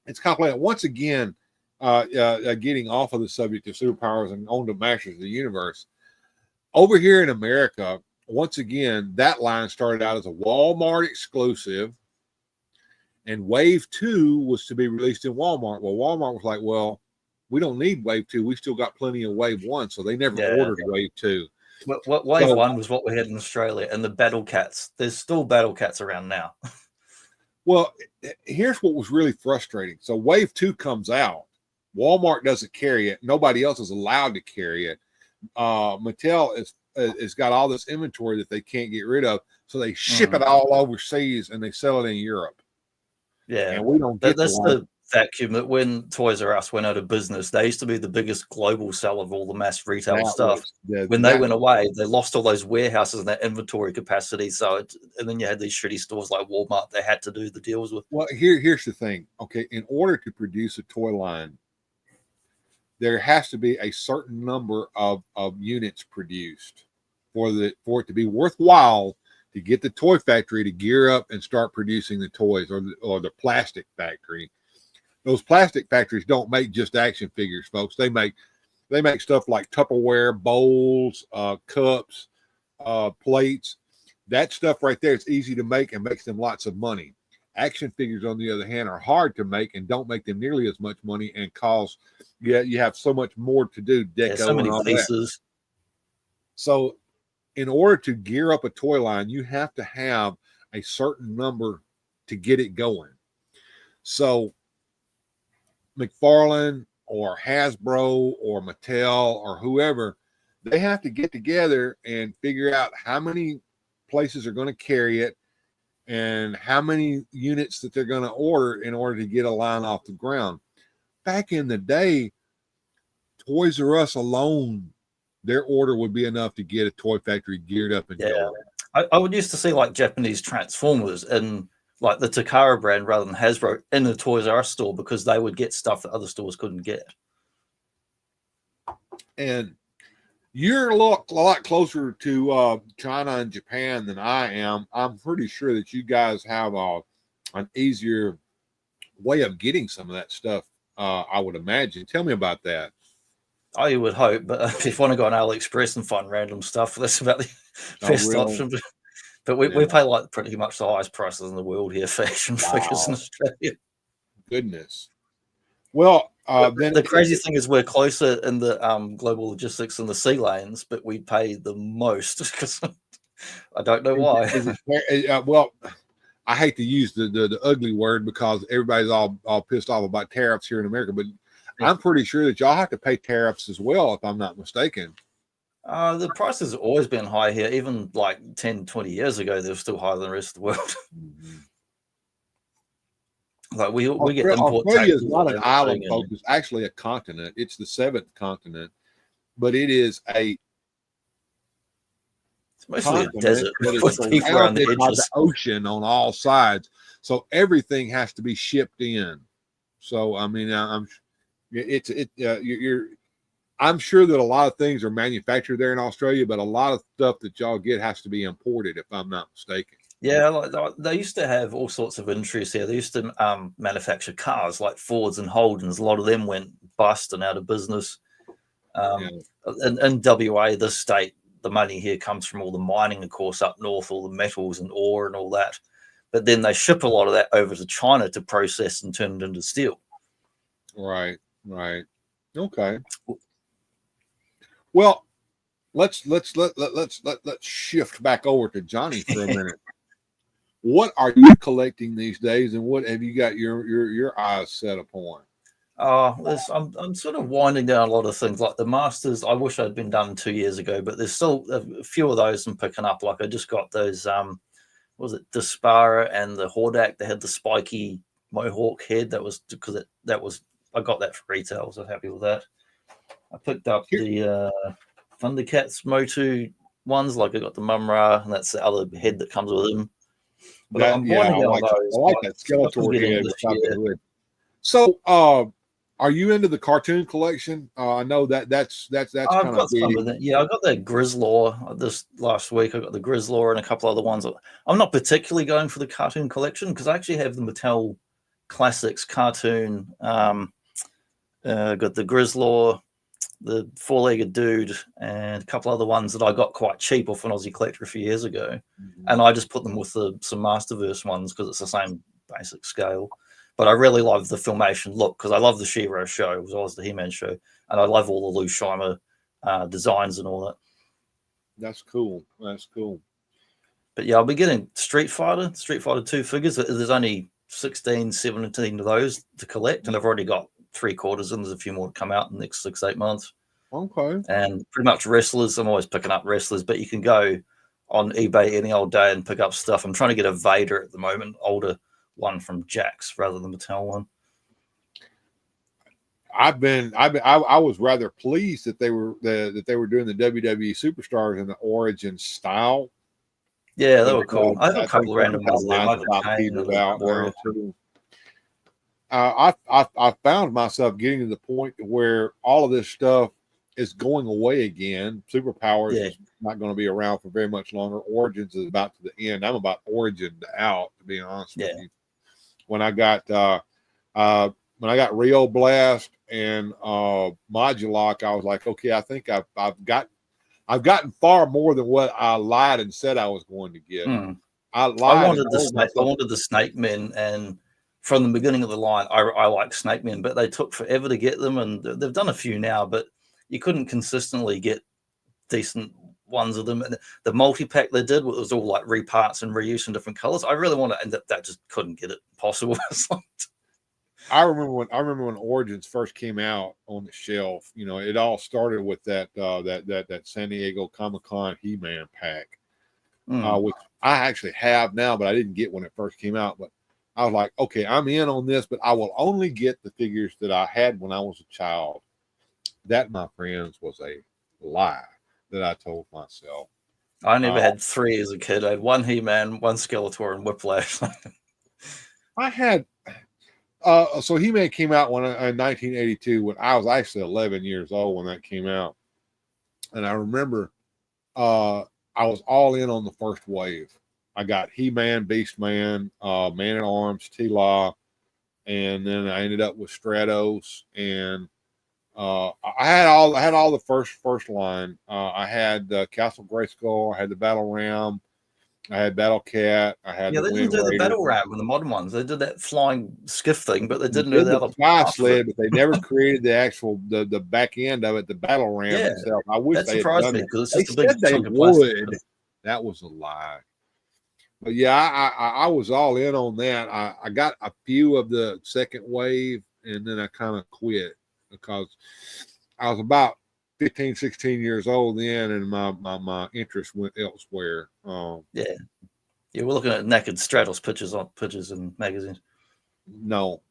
It's kind of played out. Once again, getting off of the subject of superpowers and on to Masters of the Universe. Over here in America, once again, that line started out as a Walmart exclusive, and Wave 2 was to be released in Walmart. Well, Walmart was like, well, we don't need Wave 2. We still got plenty of Wave 1, so they never ordered Wave 2. What Wave 1 was what we had in Australia, and the Battle Cats. There's still Battle Cats around now. Well, here's what was really frustrating. So Wave 2 comes out. Walmart doesn't carry it. Nobody else is allowed to carry it. Mattel has got all this inventory that they can't get rid of, so they ship it all overseas and they sell it in Europe. Yeah, and we don't get that's the the vacuum that when Toys R Us went out of business, they used to be the biggest global seller of all the mass retail that stuff. was When they went away, they lost all those warehouses and that inventory capacity. So, and then you had these shitty stores like Walmart they had to do the deals with. well. Here's the thing. Okay, in order to produce a toy line, there has to be a certain number of units produced for it to be worthwhile to get the toy factory to gear up and start producing the toys, or the plastic factory. Those plastic factories don't make just action figures, folks. They make stuff like Tupperware, bowls, cups, plates. That stuff right there is easy to make and makes them lots of money. Action figures, on the other hand, are hard to make and don't make them nearly as much money, and cause you have so much more to do, deco, So many and all pieces. that. So in order to gear up a toy line, you have to have a certain number to get it going. So Mcfarlane or Hasbro or Mattel or whoever, they have to get together and figure out how many places are going to carry it and how many units that they're going to order in order to get a line off the ground. Back in the day, Toys R Us alone, their order would be enough to get a toy factory geared up and going. I would used to see like Japanese Transformers and like the Takara brand rather than Hasbro in the Toys R Us store because they would get stuff that other stores couldn't get. And you're a lot closer to China and Japan than I am. I'm pretty sure that you guys have an easier way of getting some of that stuff, I would imagine. Tell me about that. I would hope, but if you want to go on AliExpress and find random stuff, that's about the best option. But we pay like pretty much the highest prices in the world here for action figures in Australia. Goodness. Well, then the crazy thing is we're closer in the global logistics in the sea lanes, but we pay the most because I don't know why. Well, I hate to use the ugly word because everybody's all pissed off about tariffs here in America, but I'm pretty sure that y'all have to pay tariffs as well, if I'm not mistaken. The prices have always been high here. Even like 10, 20 years ago, they were still higher than the rest of the world. Like we get import Australia taxes. Is not an island, folks. It's actually a continent. It's the 7th continent, but it is it's mostly a desert with people around the edges. By the ocean on all sides, so everything has to be shipped in. So I mean, I'm sure that a lot of things are manufactured there in Australia, but a lot of stuff that y'all get has to be imported, if I'm not mistaken. Yeah, like they used to have all sorts of industries here. They used to manufacture cars like Fords and Holdens. A lot of them went bust and out of business. In WA, this state, the money here comes from all the mining, of course, up north, all the metals and ore and all that. But then they ship a lot of that over to China to process and turn it into steel. Right. Okay. Well, let's shift back over to Johnny for a minute. What are you collecting these days, and what have you got your eyes set upon? I'm sort of winding down a lot of things like the Masters. I wish I'd been done 2 years ago, but there's still a few of those I'm picking up. Like I just got those what was it, Dispara and the Hordak. They had the spiky mohawk head. That was because I got that for retail, so I was happy with that. I picked up the Thundercats Motu ones, like I got the Mumra, and that's the other head that comes with him. But I'm winding down those. I like that Skeletor head. So, are you into the cartoon collection? I know that's kind of big. Yeah, I got that Grizzlaw this last week. I got the Grizzlaw and a couple other ones. I'm not particularly going for the cartoon collection because I actually have the Mattel Classics cartoon. Got the Grizzlaw, the four-legged dude, and a couple other ones that I got quite cheap off an Aussie collector a few years ago. And I just put them with some Masterverse ones because it's the same basic scale. But I really love the Filmation look because I love the She-Ra show. It was always the He-Man show. And I love all the Lou Scheimer designs and all that. That's cool. But yeah, I'll be getting Street Fighter 2 figures. There's only 16, 17 of those to collect. And I've already got 3/4 and there's a few more to come out in the next 6-8 months. Okay. And pretty much wrestlers. I'm always picking up wrestlers, but you can go on eBay any old day and pick up stuff. I'm trying to get a Vader at the moment, older one from Jax rather than Mattel one. I was rather pleased that they were doing the WWE superstars in the Origin style. Yeah, they were cool. I have a couple think random ones there. Michael Caine and out Warrior. now too. I found myself getting to the point where all of this stuff is going away again. Superpowers is not going to be around for very much longer. Origins is about to the end. I'm about Origin out, to be honest with you. When I got Rio Blast and Modulok, I was like, okay, I think I've gotten far more than what I lied and said I was going to get. I wanted the Snake Men, and from the beginning of the line, I like Snake Men, but they took forever to get them, and they've done a few now, but you couldn't consistently get decent ones of them. And the multi-pack they did was all like reparts and reuse in different colors. I really wanted, and that just couldn't get it possible. I remember when Origins first came out on the shelf. You know, it all started with that San Diego Comic-Con He-Man pack, which I actually have now, but I didn't get when it first came out. But I was like, okay, I'm in on this, but I will only get the figures that I had when I was a child. That, my friends, was a lie that I told myself. I never had three as a kid. I had one He-Man, one Skeletor, and Whiplash. I had so He-Man came out in 1982 when I was actually 11 years old when that came out, and I remember I was all in on the first wave. I got He-Man, Beast-Man, Man-at-Arms, T-Law, and then I ended up with Stratos, and I had all the first line. I had Castle Grayskull, I had the Battle Ram, I had Battle Cat, I had they didn't do the Battle Ram in the modern ones. They did that flying skiff thing, but they didn't do the other Sky Sled, but they never created the actual the back end of it, the Battle Ram itself. I wish they had done it. Because they said they would. That was a lie. But yeah, I was all in on that. I got a few of the second wave, and then I kind of quit because I was about 15, 16 years old then, and my interest went elsewhere. Yeah, we're looking at naked Stratos pictures in magazines. No.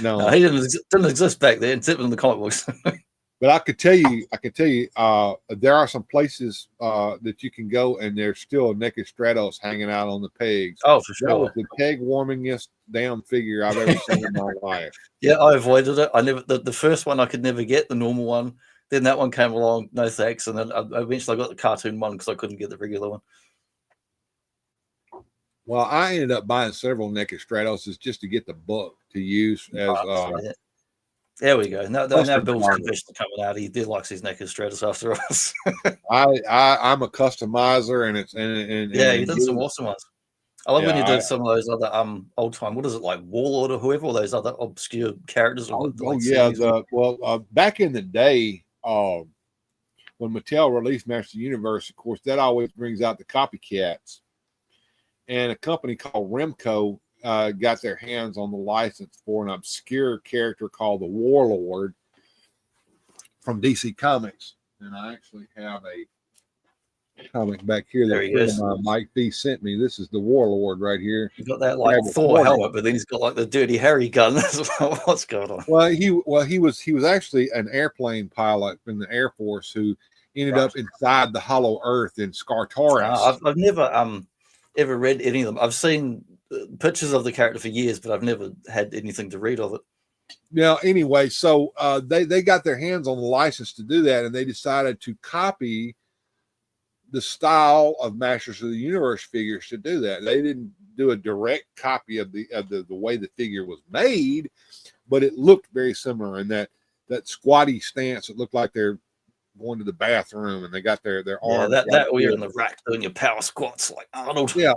No, he didn't exist back then, except in the comic books. But I could tell you, there are some places that you can go, and there's still naked Stratos hanging out on the pegs. Oh, for sure. That was the peg warmingest damn figure I've ever seen in my life. Yeah, I avoided it. I never the first one I could never get, the normal one. Then that one came along, no thanks, and then eventually I got the cartoon one because I couldn't get the regular one. Well, I ended up buying several naked Stratoses just to get the book to use as. There we go. Now Bill's confession coming out. He likes his naked Stratos after us. I'm a customizer, and it's you did some awesome ones. I love when you did some of those other old time. What is it like, Warlord or whoever, or those other obscure characters? Back in the day, when Mattel released Master Universe, of course, that always brings out the copycats, and a company called Remco got their hands on the license for an obscure character called the Warlord from DC Comics. And I actually have a comic back here that Mike B sent me. This is the Warlord right here. You got that like Thor helmet, but then he's got like the Dirty Harry gun as well. What's going on? Well, he was actually an airplane pilot in the Air Force who ended up inside the Hollow Earth in Skartaris. I've never ever read any of them. I've seen pictures of the character for years, but I've never had anything to read of it. Now, anyway, so they got their hands on the license to do that, and they decided to copy the style of Masters of the Universe figures to do that. They didn't do a direct copy of the way the figure was made, but it looked very similar in that squatty stance. It looked like they're going to the bathroom, and they got their arms. That where you're in the rack doing your power squats like Arnold. Yeah,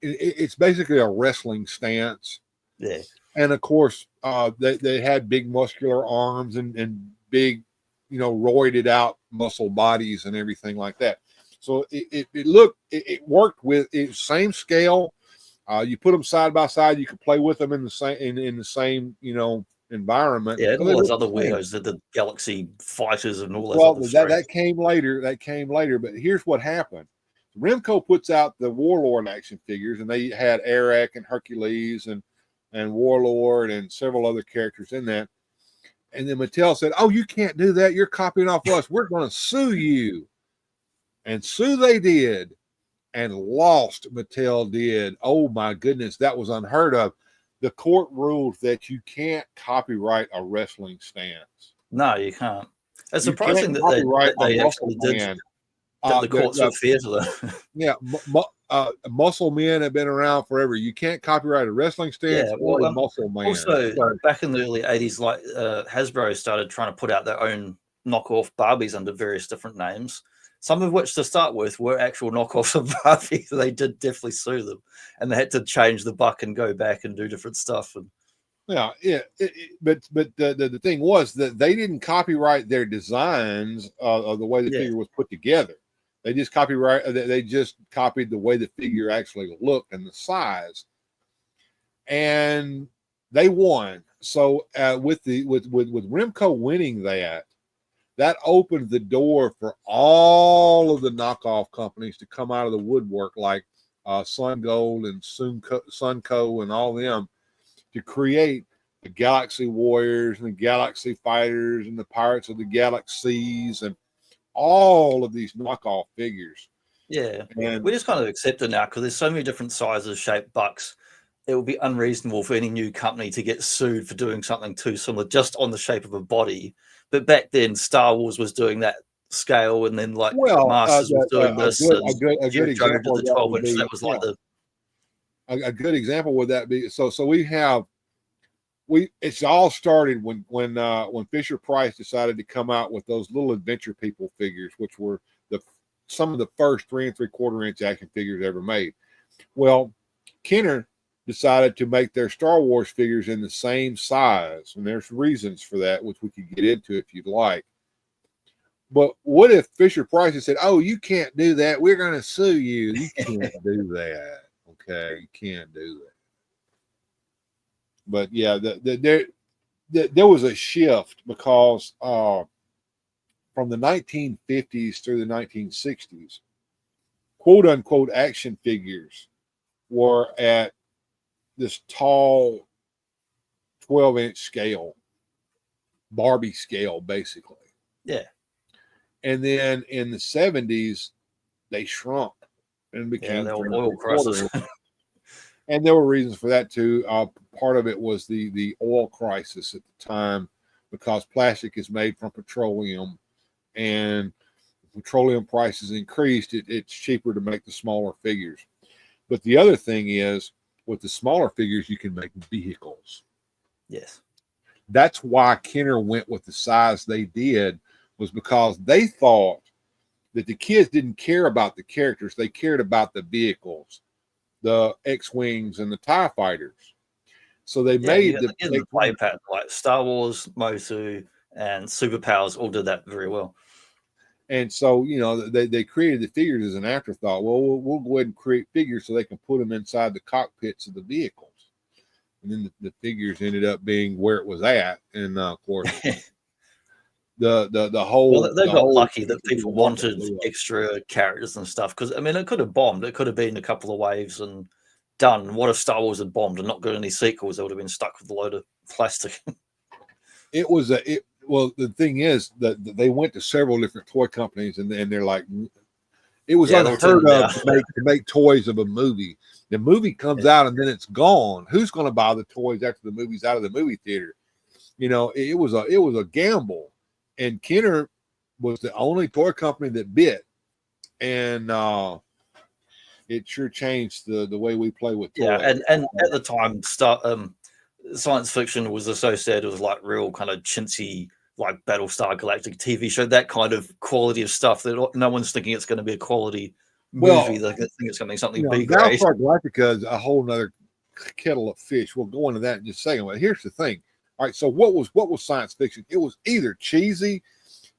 it's basically a wrestling stance. Yeah. And of course, they had big muscular arms and big, roided out muscle bodies and everything like that. So it worked with it, same scale. You put them side by side, you could play with them in the same environment. Yeah, all those other weirdos, the Galaxy Fighters and all those. Well, that came later. But here's what happened. Remco puts out the Warlord action figures, and they had Eric and Hercules and Warlord and several other characters in that. And then Mattel said, "Oh, you can't do that. You're copying off us. We're going to sue you." And sue they did, and lost. Mattel did. Oh my goodness, that was unheard of. The court ruled that you can't copyright a wrestling stance. No, you can't. It's You surprising can't that copyright they a muscle actually did man. that. The courts were fair to them. Yeah, muscle men have been around forever. You can't copyright a wrestling stance Yeah, or well, a muscle man. also So, back in the early '80s, like Hasbro started trying to put out their own knockoff Barbies under various different names. Some of which, to start with, were actual knockoffs of Barbie. They did definitely sue them, and they had to change the buck and go back and do different stuff. And but the thing was that they didn't copyright their designs of the way the figure was put together. They just copied the way the figure actually looked and the size, and they won. So with Remco winning that opened the door for all of the knockoff companies to come out of the woodwork, like Sun Gold and Sunco and all them, to create the Galaxy Warriors and the Galaxy Fighters and the Pirates of the Galaxies and all of these knockoff figures. Yeah, and we just kind of accept it now because there's so many different sizes, shaped bucks. It would be unreasonable for any new company to get sued for doing something too similar just on the shape of a body. But back then, Star Wars was doing that scale, and then like Masters was doing this. A good example of the 12 inch. That was like a good example would that be. So it's all started when Fisher Price decided to come out with those little Adventure People figures, which were some of the first 3 3/4 inch action figures ever made. Well, Kenner decided to make their Star Wars figures in the same size, and there's reasons for that, which we could get into if you'd like. But what if Fisher Price had said, "Oh, you can't do that. We're going to sue you. You can't do that. Okay, you can't do that." But yeah, there was a shift because from the 1950s through the 1960s, quote unquote action figures were at this tall 12-inch scale, Barbie scale, basically. Yeah. And then in the 70s, they shrunk and became oil crisis. And there were reasons for that too. Part of it was the oil crisis at the time, because plastic is made from petroleum, and petroleum prices increased. It's cheaper to make the smaller figures. But the other thing is, with the smaller figures, you can make vehicles. Yes. That's why Kenner went with the size they did, was because they thought that the kids didn't care about the characters. They cared about the vehicles, the X-Wings and the TIE fighters. So they made the play pattern, like Star Wars, Motu, and Superpowers all did that very well. And so, they created the figures as an afterthought. Well, we'll go ahead and create figures so they can put them inside the cockpits of the vehicles. And then the figures ended up being where it was at. And of course, the whole... Well, they got lucky that people wanted extra characters and stuff. Because, I mean, it could have bombed. It could have been a couple of waves and done. What if Star Wars had bombed and not got any sequels? They would have been stuck with a load of plastic. Well, the thing is that they went to several different toy companies, and they're like, it was unheard of to make toys of a movie. The movie comes out and then it's gone. Who's going to buy the toys after the movie's out of the movie theater? It was a gamble, and Kenner was the only toy company that bit, and it sure changed the way we play with toys. Yeah, and at the time, science fiction was associated with like real kind of chintzy, like Battlestar Galactica TV show, that kind of quality of stuff that no one's thinking it's going to be a quality movie. They think it's going to be something big. Battlestar Galactica is a whole nother kettle of fish. We'll go into that in just a second. But here's the thing. All right, so what was science fiction? It was either cheesy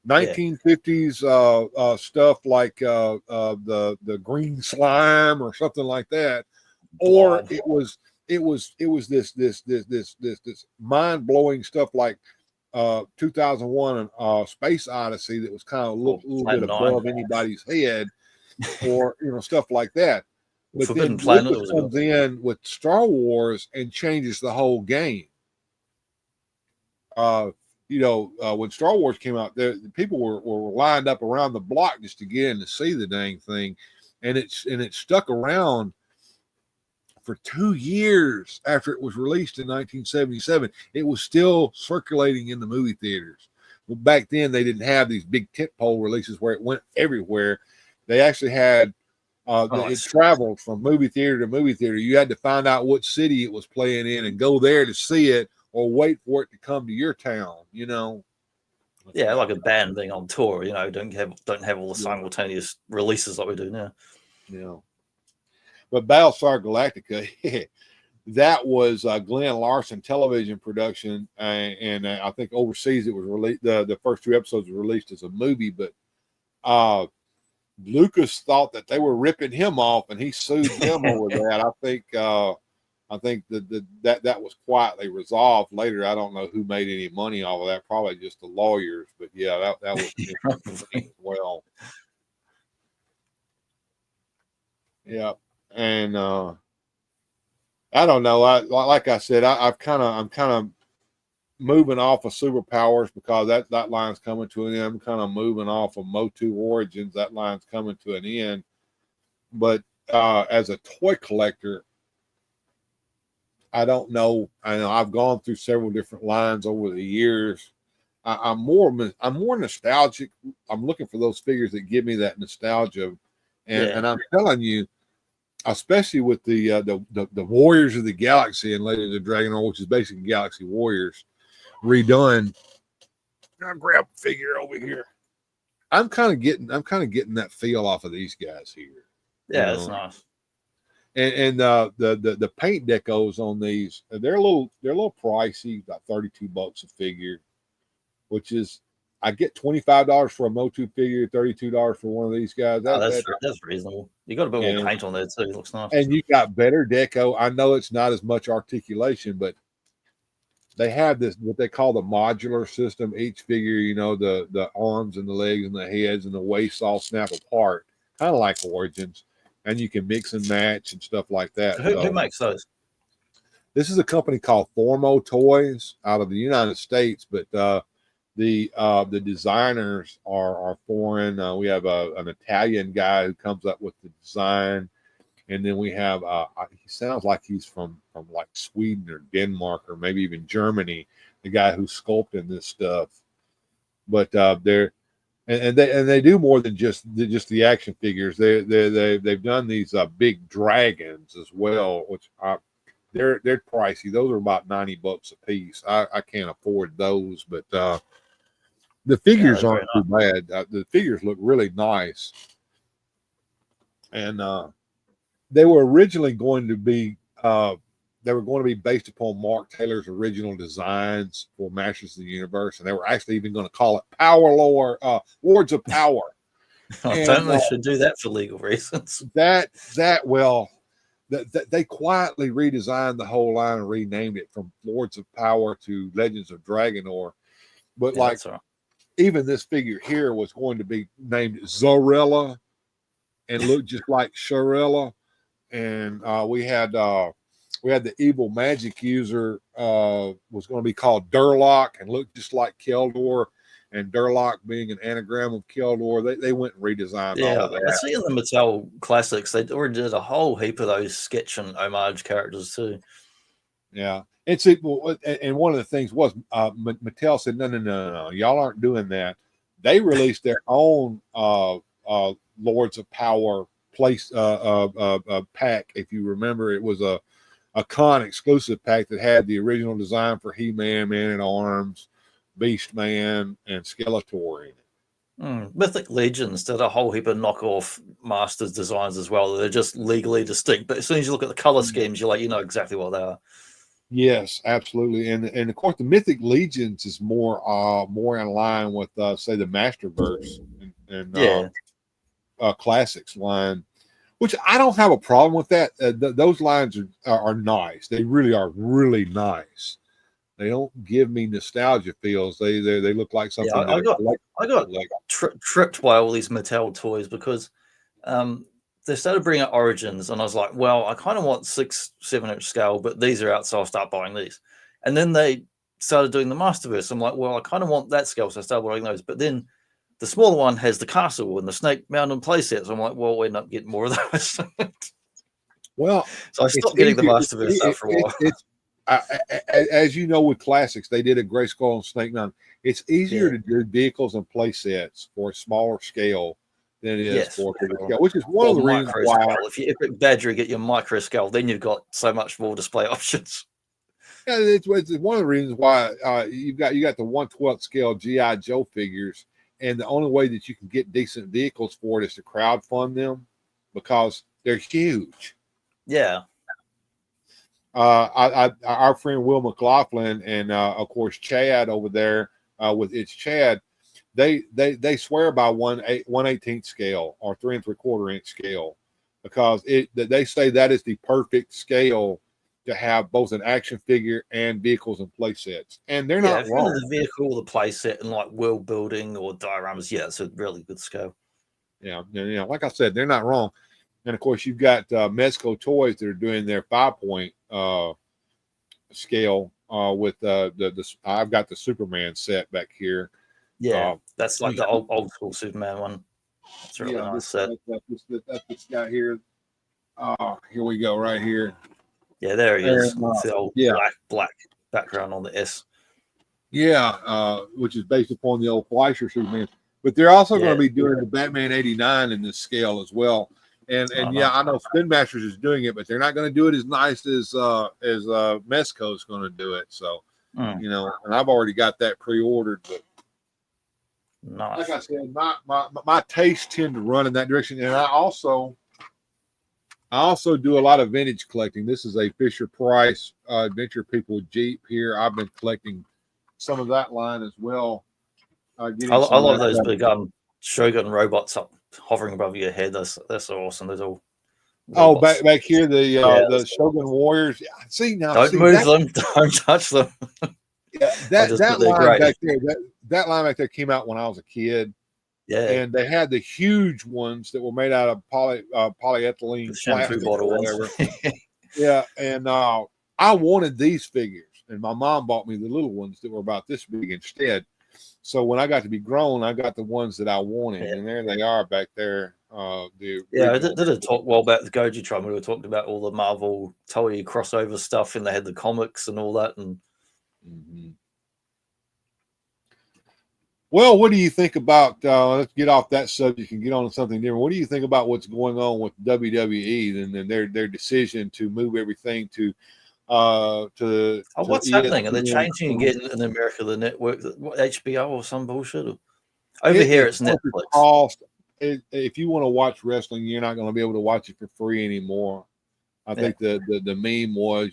1950s stuff like the green slime or something like that, or it was this mind-blowing stuff like 2001 Space Odyssey that was kind of a little bit above anybody's head. or stuff like that. But Forbidden then Planet Lucas was a good. comes in with Star Wars and changes the whole game. When Star Wars came out, the people were lined up around the block just to get in to see the dang thing, and it stuck around for 2 years after it was released in 1977. It was still circulating in the movie theaters. Well, back then they didn't have these big tentpole releases where it went everywhere. They actually had it traveled from movie theater to movie theater. You had to find out what city it was playing in and go there to see it, or wait for it to come to your town. Yeah, like a band being on tour. Don't have all the simultaneous releases like we do now. Yeah. But Battlestar Galactica, that was Glenn Larson television production, and I think overseas it was released. The first 2 episodes were released as a movie, but Lucas thought that they were ripping him off, and he sued them over that. I think that was quietly resolved later. I don't know who made any money off of that. Probably just the lawyers. But yeah, that was interesting as well. Yeah, and I don't know. Like I said, I'm kind of moving off of superpowers because that line's coming to an end. I'm kind of moving off of Motu Origins. That line's coming to an end. But as a toy collector, I don't know. I know I've gone through several different lines over the years. I'm more nostalgic. I'm looking for those figures that give me that nostalgia, and I'm telling you, especially with the Warriors of the Galaxy and Legends of Dragonor, which is basically Galaxy Warriors redone. I'll grab a figure over here. I'm kind of getting that feel off of these guys here. Yeah, that's nice. And the paint decos on these, they're a little pricey, about $32 a figure, which is, I get $25 for a Motu figure, $32 for one of these guys. That's reasonable. You got a bit more paint on there too. It looks nice. And you got better deco. I know it's not as much articulation, but they have this what they call the modular system. Each figure, the arms and the legs and the heads and the waist all snap apart, kind of like Origins. And you can mix and match and stuff like that. Who makes those? This is a company called Formo Toys out of the United States, but the designers are foreign. We have an Italian guy who comes up with the design, and then we have he sounds like he's from like Sweden or Denmark or maybe even Germany. The guy who's sculpting this stuff, but they're. And they do more than just the action figures. They've done these big dragons as well, which they're pricey. Those are about $90 a piece. I can't afford those, but the figures aren't too bad. The figures look really nice, and they were originally going to be based upon Mark Taylor's original designs for Masters of the Universe, and they were actually even going to call it Power Lore, Lords of Power. I don't know they should do that for legal reasons. They quietly redesigned the whole line and renamed it from Lords of Power to Legends of Dragonor. But even this figure here was going to be named Zorella and look just like Shirella. And we had the evil magic user was going to be called Durlock and looked just like Keldor, and Durlock being an anagram of Keldor. They went and redesigned all of that. I see in the Mattel Classics they already did a whole heap of those sketch and homage characters too. Yeah, and one of the things was Mattel said no, y'all aren't doing that. They released their own Lords of Power place pack. If you remember, it was a con exclusive pack that had the original design for He-Man, Man-at-Arms, Beast-Man, and Skeletor in it. Mythic Legions did a whole heap of knockoff Masters designs as well. They're just legally distinct, but as soon as you look at the color schemes, you're like, you know exactly what they are. Yes, absolutely, and of course the Mythic Legions is more in line with say the Masterverse and Classics line, which I don't have a problem with that. Those lines are nice. They really are really nice. They don't give me nostalgia feels. They look like something. I got tripped by all these Mattel toys because they started bringing out Origins, and I was like, well, I kind of want 6-7 inch scale, but these are out, so I'll start buying these. And then they started doing the Masterverse. I'm like, well, I kind of want that scale, so I started buying those. But then the smaller one has the castle and the Snake Mountain playsets. I'm like, well, we'll end up getting more of those. Well, so I stopped getting the Masterverse stuff for a while. As you know, with classics, they did a Grayskull and Snake Mountain. It's easier to do vehicles and play sets for a smaller scale than it is for a bigger scale, which is one of the reasons why. If you epic Badger, get your micro scale, then you've got so much more display options. Yeah, it's one of the reasons why you got the 1/12 scale GI Joe figures, and the only way that you can get decent vehicles for it is to crowdfund them because they're huge. Yeah. Our friend Will McLaughlin and of course Chad over there with It's Chad, they swear by 1/18 scale or 3 3/4 inch scale because they say that is the perfect scale to have both an action figure and vehicles and play sets, and they're not wrong. The vehicle, the play set, and like world building or dioramas, it's a really good scale. Yeah, like I said, they're not wrong. And of course, you've got Mezco Toys that are doing their 5-point scale with I've got the Superman set back here. Yeah, that's like the old school Superman one. It's really nice set. That's this guy here. Here we go, right here. Yeah, there he is. It's the old black background on the S. Yeah, which is based upon the old Fleischer Superman. But they're also going to be doing the Batman 89 in this scale as well. And I know Spin Masters is doing it, but they're not going to do it as nice as Mezco is going to do it. So, and I've already got that pre-ordered. But like I said, my tastes tend to run in that direction, and I also do a lot of vintage collecting. This is a Fisher Price Adventure People Jeep here. I've been collecting some of that line as well. I love those big Shogun robots up hovering above your head. That's so awesome. There's all robots. back here the Shogun Warriors. See now, don't move them, don't touch them. Yeah, that line back there, that line back there came out when I was a kid. Yeah, and they had the huge ones that were made out of polyethylene shampoo bottle or whatever. Yeah, and I wanted these figures, and my mom bought me the little ones that were about this big instead. So when I got to be grown, I got the ones that I wanted, and there they are back there. I did a talk about the Goji Tribe. We were talking about all the Marvel Toei crossover stuff, and they had the comics and all that. And well, what do you think about? Let's get off that subject and get on to something different. What do you think about what's going on with WWE and their decision to move everything to what's happening? Are they changing again in America? The network, HBO or some bullshit? Over here, it's Netflix. If you want to watch wrestling, you're not going to be able to watch it for free anymore. I think the meme was,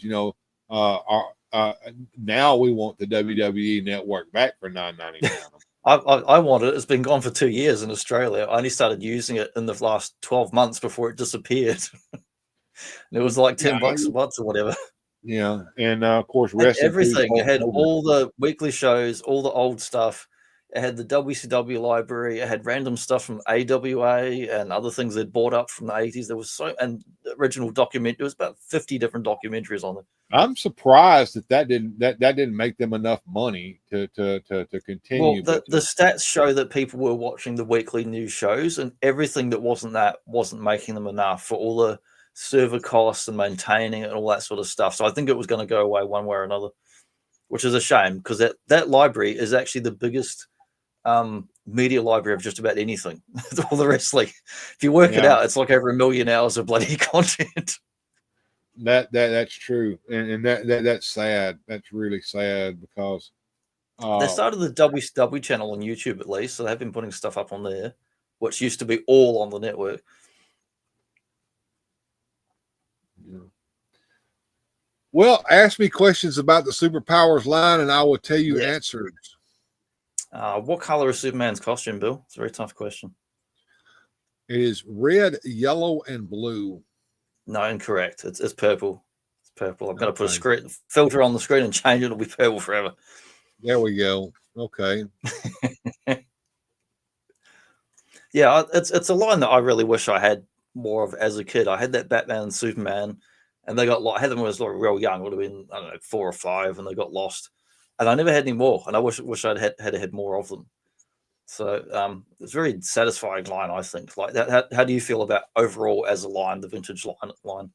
now we want the WWE network back for $9.99. I want it. It's been gone for 2 years in Australia. I only started using it in the last 12 months before it disappeared. And it was like $10 a month or whatever. Yeah, and of course, everything. It had all the weekly shows, all the old stuff. It had the WCW library. It had random stuff from AWA and other things they'd bought up from the 80s. There was and original document. There was about 50 different documentaries on it. I'm surprised that didn't make them enough money to continue. Well, the stats show that people were watching the weekly news shows, and everything that wasn't making them enough for all the server costs and maintaining it and all that sort of stuff. So I think it was going to go away one way or another, which is a shame because that library is actually the biggest media library of just about anything. All the wrestling. If you work it out, it's like over 1 million hours of bloody content. That's true, and that's sad. That's really sad because they started the WCW channel on YouTube at least, so they've been putting stuff up on there, which used to be all on the network. Yeah. Well, ask me questions about the Superpowers line, and I will tell you answers. What color is Superman's costume, Bill? It's a very tough question. It is red, yellow, and blue. No, incorrect. It's purple. It's purple. I'm going to put a filter on the screen and change it. It'll be purple forever. There we go. Okay. Yeah, it's a line that I really wish I had more of as a kid. I had that Batman and Superman, and they got lost. I had them when I was like real young. Would have been, I don't know, 4 or 5, and they got lost. And I never had any more. And I wish I'd had more of them. So it's a very satisfying line, I think. Like that. How do you feel about overall as a line, the vintage line?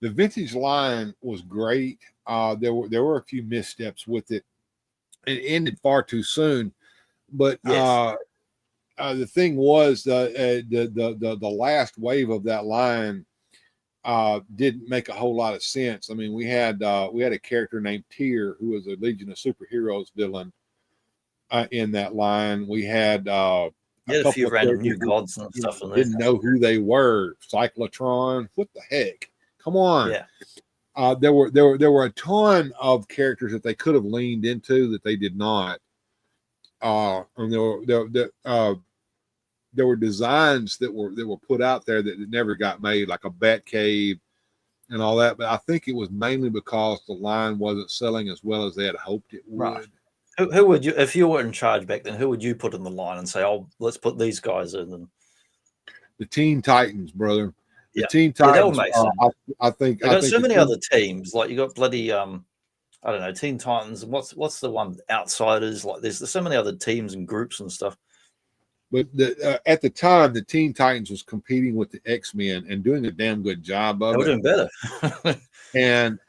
The vintage line was great. There were a few missteps with it. It ended far too soon, but Yes. the thing was the last wave of that line didn't make a whole lot of sense. I mean, we had a character named Tyr who was a Legion of Superheroes villain in that line. We had a You had a couple few of random characters new gods and you know, stuff in there. didn't know who they were. Cyclotron, what the heck? Come on. Yeah. There were a ton of characters that they could have leaned into that they did not. And there were designs that were put out there that never got made, like a Bat Cave and all that. But I think it was mainly because the line wasn't selling as well as they had hoped it Right. would. Who would you, if you were in charge back then, who would you put in the line and say, "Oh, let's put these guys in"? And The Teen Titans, brother. The yeah, Teen yeah, that would Titans. make sense. I think They I got think so the many teen, other teams. Like you got bloody I don't know, Teen Titans. What's the one, Outsiders? Like there's so many other teams and groups and stuff. but at the time, the Teen Titans was competing with the X-Men and doing a damn good job They of were it. doing better. And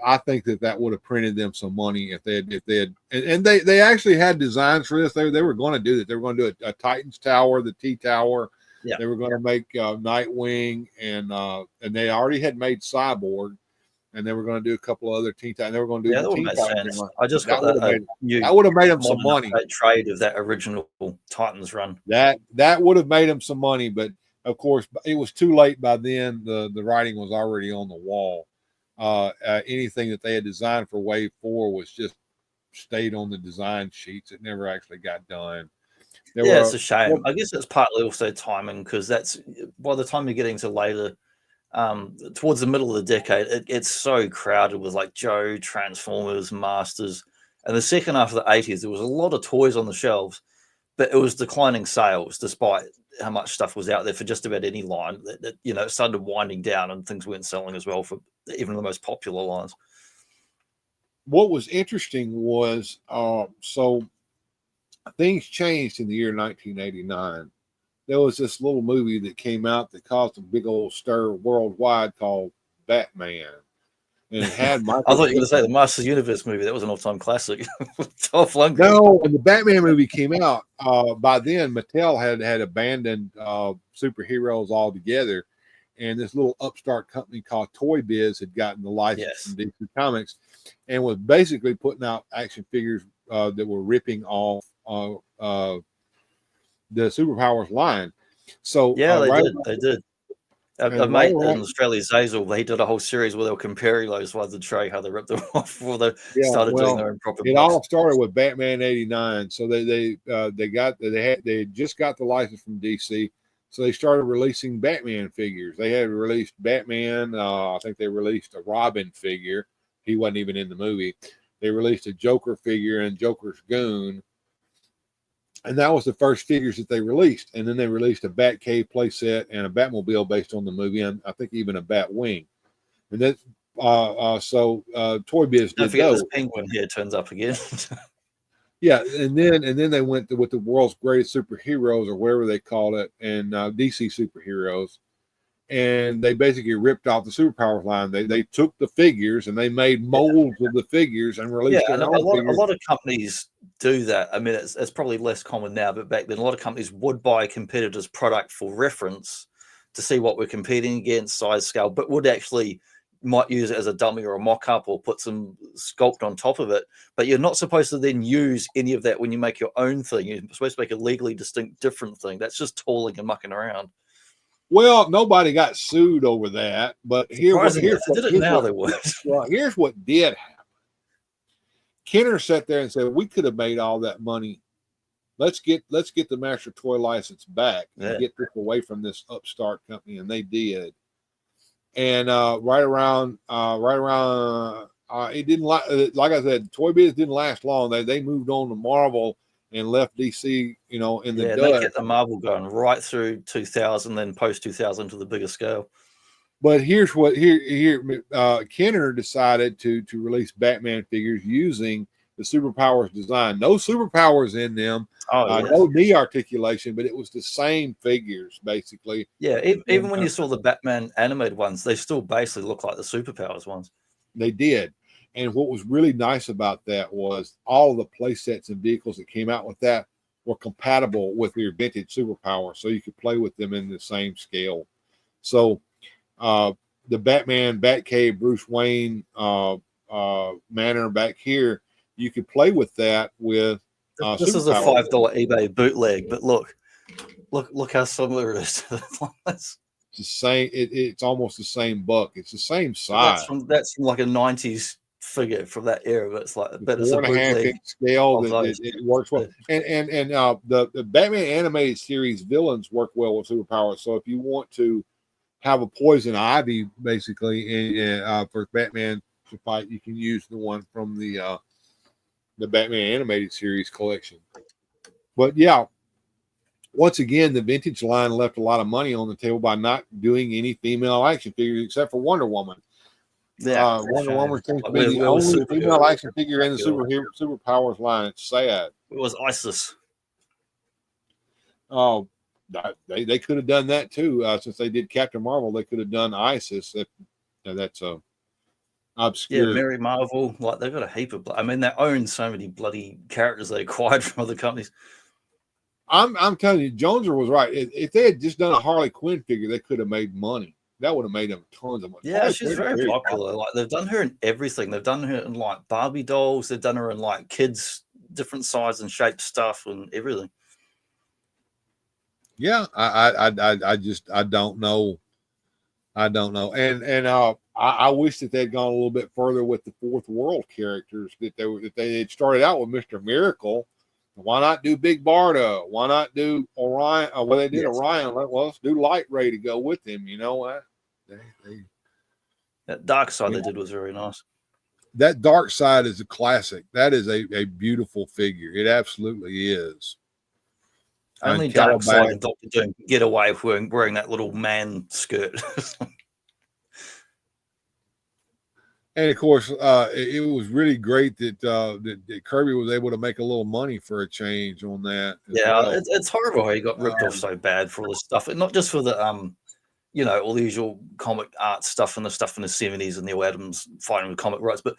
I think that would have printed them some money if they had, and they actually had designs for this. They were going to do that. They were going to do a Titans Tower, the T Tower. Yeah, They were going to make Nightwing, and they already had made Cyborg, and they were going to do a couple of other Teen Titans. They were going to do yeah, the that would Teen make Titans. sense. I just got That would have a made new that would have made them some modern money. update trade of that original Titans run. That would have made them some money, but of course it was too late by then. The writing was already on the wall. Anything that they had designed for Wave 4 was just stayed on the design sheets. It never actually got done. There Yeah, it's were a shame. I guess it's partly also timing because that's by the time you're getting to later, towards the middle of the decade, it gets so crowded with like Joe, Transformers, Masters, and the second half of the '80s, there was a lot of toys on the shelves, but it was declining sales despite how much stuff was out there for just about any line. It started winding down and things weren't selling as well for even the most popular lines. what was interesting was so things changed in the year 1989. There was this little movie that came out that caused a big old stir worldwide called Batman, and it had I Michael thought you were going to say Keaton. the Masters Universe movie. That was an all-time classic. Dolph Lundgren. No, when the Batman movie came out, by then Mattel had abandoned superheroes altogether, and this little upstart company called Toy Biz had gotten the license from Yes. DC Comics, and was basically putting out action figures that were ripping off the Superpowers line. So Yeah, they right did. They did. A and right mate around, in Australia, Zazel, he did a whole series where they were comparing those ones and showing how they ripped them off before they yeah, started doing well, their own proper it books. all started with Batman '89. So they just got the license from DC, so they started releasing Batman figures. They had released Batman. I think they released a Robin figure. He wasn't even in the movie. They released a Joker figure and Joker's goon, and that was the first figures that they released. And then they released a Batcave playset and a Batmobile based on the movie, and I think even a Batwing. And then Toy Biz Don't did forget this those. penguin here turns up again. Yeah, and then they went with the world's greatest superheroes or whatever they called it, and DC superheroes, and they basically ripped off the superpowers line. They took the figures and they made Yeah, molds of the figures and yeah, released and their a own lot, a figures. lot of companies do that. I mean, it's probably less common now, but back then, a lot of companies would buy a competitor's product for reference to see what we're competing against, size, scale, but would actually might use it as a dummy or a mock-up or put some sculpt on top of it. But you're not supposed to then use any of that when you make your own thing. You're supposed to make a legally distinct, different thing. That's just tooling and mucking around. Well, nobody got sued over that, but Surprisingly, if they did it now, they would. here's what did happen. Kenner sat there and said, "We could have made all that money. Let's get the Master Toy license back and Yeah. get this away from this upstart company," and they did. And right around, it didn't like I said, Toy Biz didn't last long. They moved on to Marvel, and left DC, you know, in the Yeah, they dust. kept the Marvel going right through 2000, then post 2000 to the bigger scale. But here's what Kenner decided to release Batman figures using the superpowers design. No superpowers in them, Oh, yes. no knee articulation, but it was the same figures basically. Yeah, even when you saw the Batman animated ones, they still basically look like the superpowers ones. They did. And what was really nice about that was all of the play sets and vehicles that came out with that were compatible with your vintage superpower, so you could play with them in the same scale. So the Batman, Batcave, Bruce Wayne manor back here, you could play with that with this is a $5 eBay bootleg, but look how similar it is to the ones. It's the same. It's almost the same buck. It's the same size. That's from like a 90s figure from that era, but it's like, but it's a 4.5 inch scale that it works well. And the Batman animated series villains work well with superpowers. So if you want to have a poison ivy basically for Batman to fight, you can use the one from the Batman animated series collection. But yeah, once again, the vintage line left a lot of money on the table by not doing any female action figures except for Wonder Woman. Yeah, Wonder Woman seems to be the only female action figure in the superpowers line. It's sad. It was Isis. Oh, they could have done that too. Since they did Captain Marvel, they could have done Isis. That's obscure. Yeah, Mary Marvel. Like, they've got a heap of. I mean, they own so many bloody characters they acquired from other companies. I'm telling you, Joneser was right. If they had just done a Harley Quinn figure, they could have made money. That would have made them tons of money. Yeah, Harley she's very popular. Like, they've done her in everything. They've done her in like Barbie dolls. They've done her in like kids, different size and shape stuff and everything. Yeah, I don't know. I don't know. And I wish that they'd gone a little bit further with the Fourth World characters that they had started out with Mr. Miracle. Why not do Big Barda? Why not do Orion? Well, they did Orion. Well, let's do Light Ray to go with him. You know, that Dark Side they did was very nice. That Dark Side is a classic. That is a beautiful figure. It absolutely is. Only Dark Side and Doctor Doom can get away with wearing that little man skirt. And of course, it was really great that Kirby was able to make a little money for a change on that. Yeah, well. It's horrible how he got ripped off so bad for all this stuff, and not just for the all the usual comic art stuff and the stuff in the 70s and Neil Adams fighting with comic rights, but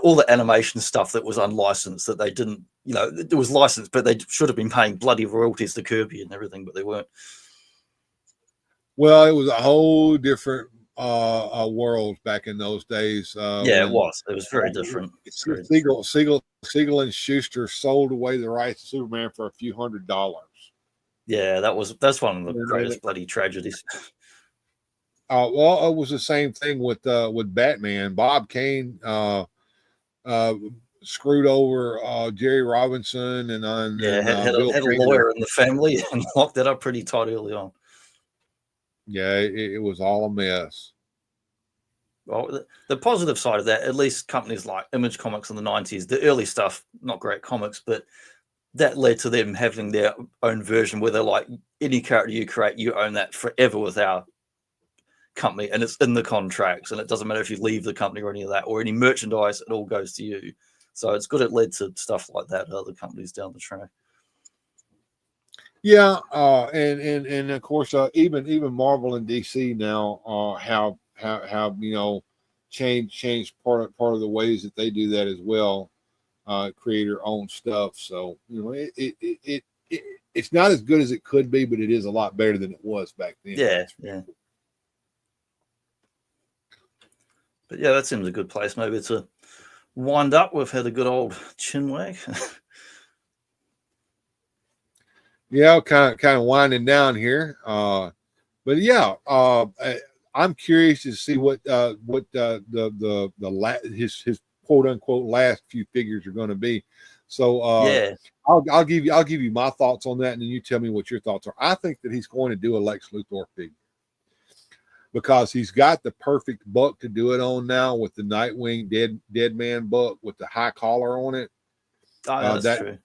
all the animation stuff that was unlicensed that they didn't, it was licensed, but they should have been paying bloody royalties to Kirby and everything, but they weren't. Well, it was a whole different world back in those days. Yeah, it was. It was very different. Siegel and Schuster sold away the rights to Superman for a few $100s. Yeah, that's one of the greatest bloody tragedies. Well, it was the same thing with Batman. Bob Kane screwed over Jerry Robinson and had a lawyer in the family and locked it up pretty tight early on. Yeah, it was all a mess. Well, the positive side of that, at least companies like Image Comics in the 90s, the early stuff, not great comics, but that led to them having their own version where they're like, any character you create, you own that forever with our company, and it's in the contracts, and it doesn't matter if you leave the company or any of that, or any merchandise, it all goes to you. So it's good it led to stuff like that at other companies down the track. Yeah, and of course, even Marvel and DC now have changed part of the ways that they do that as well, creator owned stuff. So it's not as good as it could be, but it is a lot better than it was back then. Yeah. But yeah, that seems a good place maybe to wind up. We've had a good old chin wag. Yeah, kind of winding down here. But yeah, I'm curious to see what his quote unquote last few figures are going to be. So I'll give you my thoughts on that, and then you tell me what your thoughts are. I think that he's going to do a Lex Luthor figure because he's got the perfect buck to do it on now with the Nightwing dead man buck with the high collar on it. Oh, that's true.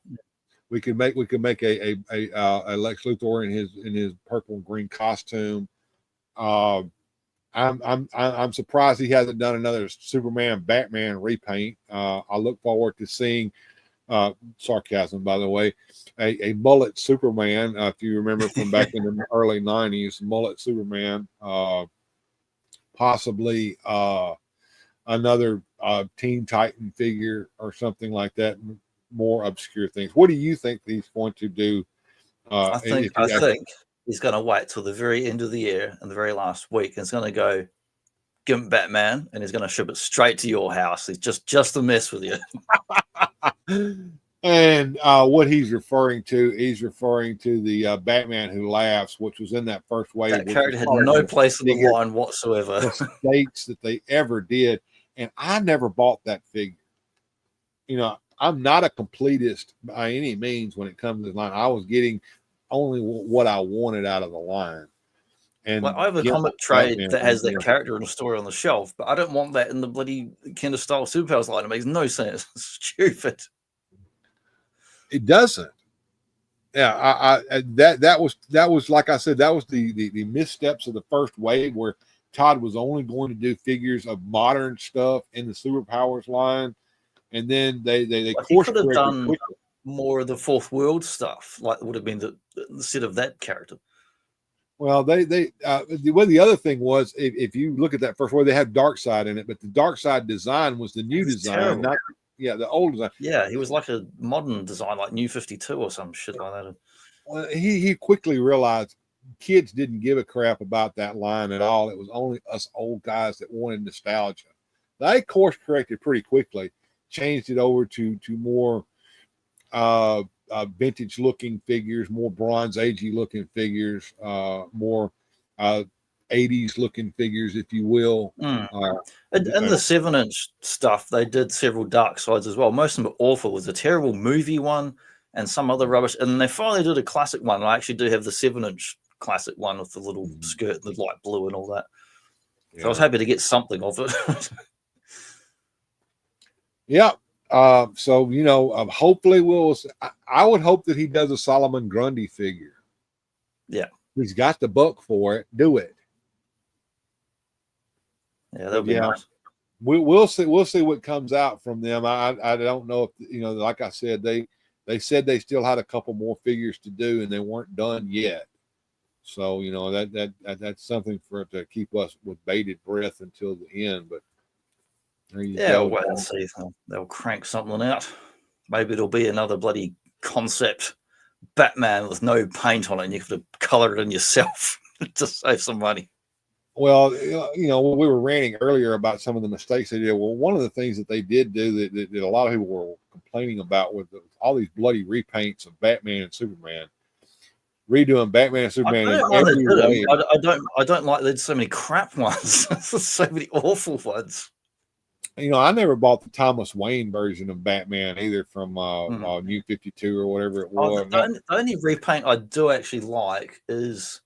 We could make a Lex Luthor in his purple and green costume. I'm surprised he hasn't done another Superman Batman repaint. I look forward to seeing sarcasm, by the way, a mullet Superman. If you remember from back in the early '90s, mullet Superman, possibly another Teen Titan figure or something like that. More obscure things. What do you think he's going to do? I think he's going to wait till the very end of the year and the very last week. And it's going to go Gimp Batman, and he's going to ship it straight to your house. He's just to mess with you. And what he's referring to the Batman Who Laughs, which was in that first wave. That character had no place in the line whatsoever. Mistakes that they ever did, and I never bought that figure. You know, I'm not a completist by any means when it comes to the line. I was getting only what I wanted out of the line. And I have a comic trade that has that character and a story on the shelf, but I don't want that in the bloody kind of style superpowers line. It makes no sense. It's stupid. It doesn't. Yeah, that was like I said, that was the missteps of the first wave, where Todd was only going to do figures of modern stuff in the superpowers line, and then they course corrected quickly. More of the fourth world stuff, like would have been the instead of that character. Well, the other thing was, if you look at that first wave, they had Darkseid in it, but the Darkseid design was the new design, not the old design. Yeah, he was like a modern design, like New 52 or some shit like that. Well, he quickly realized kids didn't give a crap about that line at all. It was only us old guys that wanted nostalgia. They course corrected pretty quickly, changed it over to more vintage looking figures, more Bronze Agey looking figures, more 80s looking figures, if you will. And the 7-inch stuff, they did several dark sides as well. Most of them are awful. It was a terrible movie one and some other rubbish. And then they finally did a classic one. I actually do have the 7-inch classic one with the little skirt, the light blue and all that. So I was happy to get something of it. Yeah. So, you know, hopefully I would hope that he does a Solomon Grundy figure. Yeah. He's got the buck for it. Do it. Yeah, that'll be nice. We'll see what comes out from them. I don't know if, you know, like I said, they said they still had a couple more figures to do and they weren't done yet. So, you know, that's something to keep us with bated breath until the end. But we'll wait and see. They'll crank something out. Maybe it'll be another bloody concept Batman with no paint on it, and you have to color it in yourself to save some money. Well, you know, we were ranting earlier about some of the mistakes they did. Well, one of the things that they did do that a lot of people were complaining about with all these bloody repaints of Batman and Superman, redoing Batman and Superman. I don't like there's so many crap ones. So many awful ones. You know, I never bought the Thomas Wayne version of Batman either from New 52 or whatever it was. The only repaint I do actually like is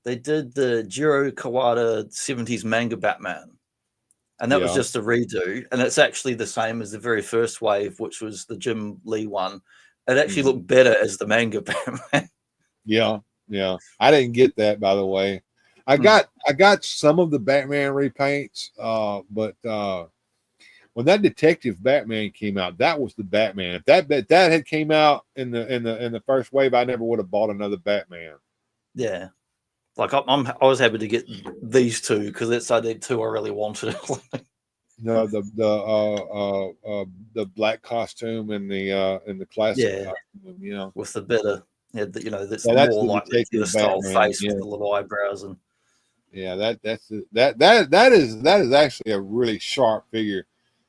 they did the Jiro Kawada 70s manga Batman. And that was just a redo. And it's actually the same as the very first wave, which was the Jim Lee one. It actually looked better as the manga Batman. Yeah. I didn't get that, by the way. I got some of the Batman repaints, but when that Detective Batman came out, that was the Batman. If that had came out in the first wave, I never would have bought another Batman. Yeah, like I was happy to get these two because it's the two I really wanted. No, the black costume and the classic costume, you know, with the better, you know, that's more like the style face with the little eyebrows and. Yeah, that is actually a really sharp figure.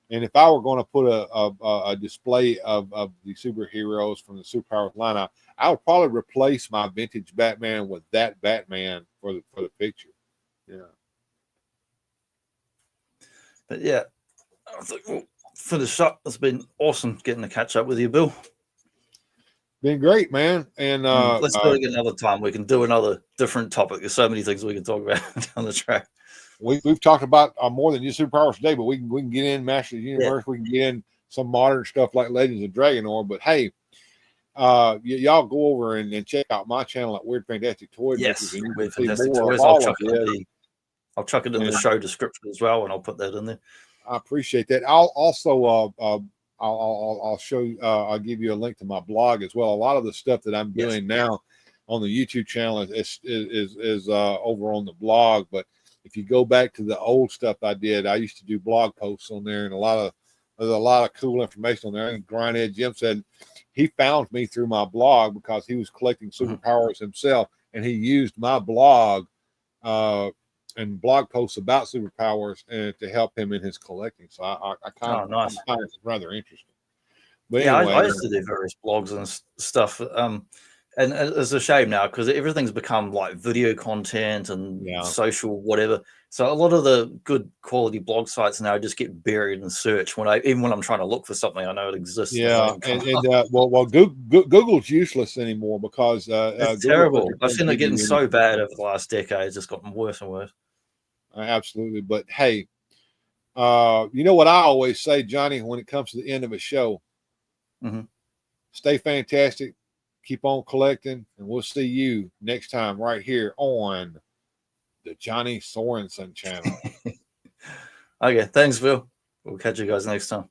And if I were going to put a display of the superheroes from the superpowers lineup, I would probably replace my vintage Batman with that Batman for the picture. Yeah. But yeah, I think we'll finish up. It's been awesome getting to catch up with you, Bill. Been great, man. And let's do it another time. We can do another different topic. There's so many things we can talk about down the track. We've talked about more than just superpowers today, but we can get in Masters of the Universe. We can get in some modern stuff like Legends of Dragonor. But hey, y'all go over and check out my channel at Weird Fantastic Toy Adventures, Yes, and you can with see Fantastic more of Toys. all of this. I'll chuck it in the And show description as well, and I'll put that in there. I appreciate that. I'll also I'll show you. I'll give you a link to my blog as well. A lot of the stuff that I'm doing now on the YouTube channel is over on the blog. But if you go back to the old stuff I did, I used to do blog posts on there, and there's a lot of cool information on there. And Grindhead Jim said he found me through my blog because he was collecting superpowers himself, and he used my blog and blog posts about superpowers and to help him in his collecting. So I kind of find it rather interesting. But yeah, anyway, I used to do various blogs and stuff. And it's a shame now because everything's become like video content and social whatever. So a lot of the good quality blog sites now just get buried in search even when I'm trying to look for something, I know it exists. Yeah, well, Google's useless anymore because it's Google terrible. I've seen it getting so bad over the last decade. It's just gotten worse and worse. Absolutely, but hey, you know what I always say, Johnny, when it comes to the end of a show, stay fantastic. Keep on collecting, and we'll see you next time right here on the Johnny Sorensen channel. Okay, thanks, Phil. We'll catch you guys next time.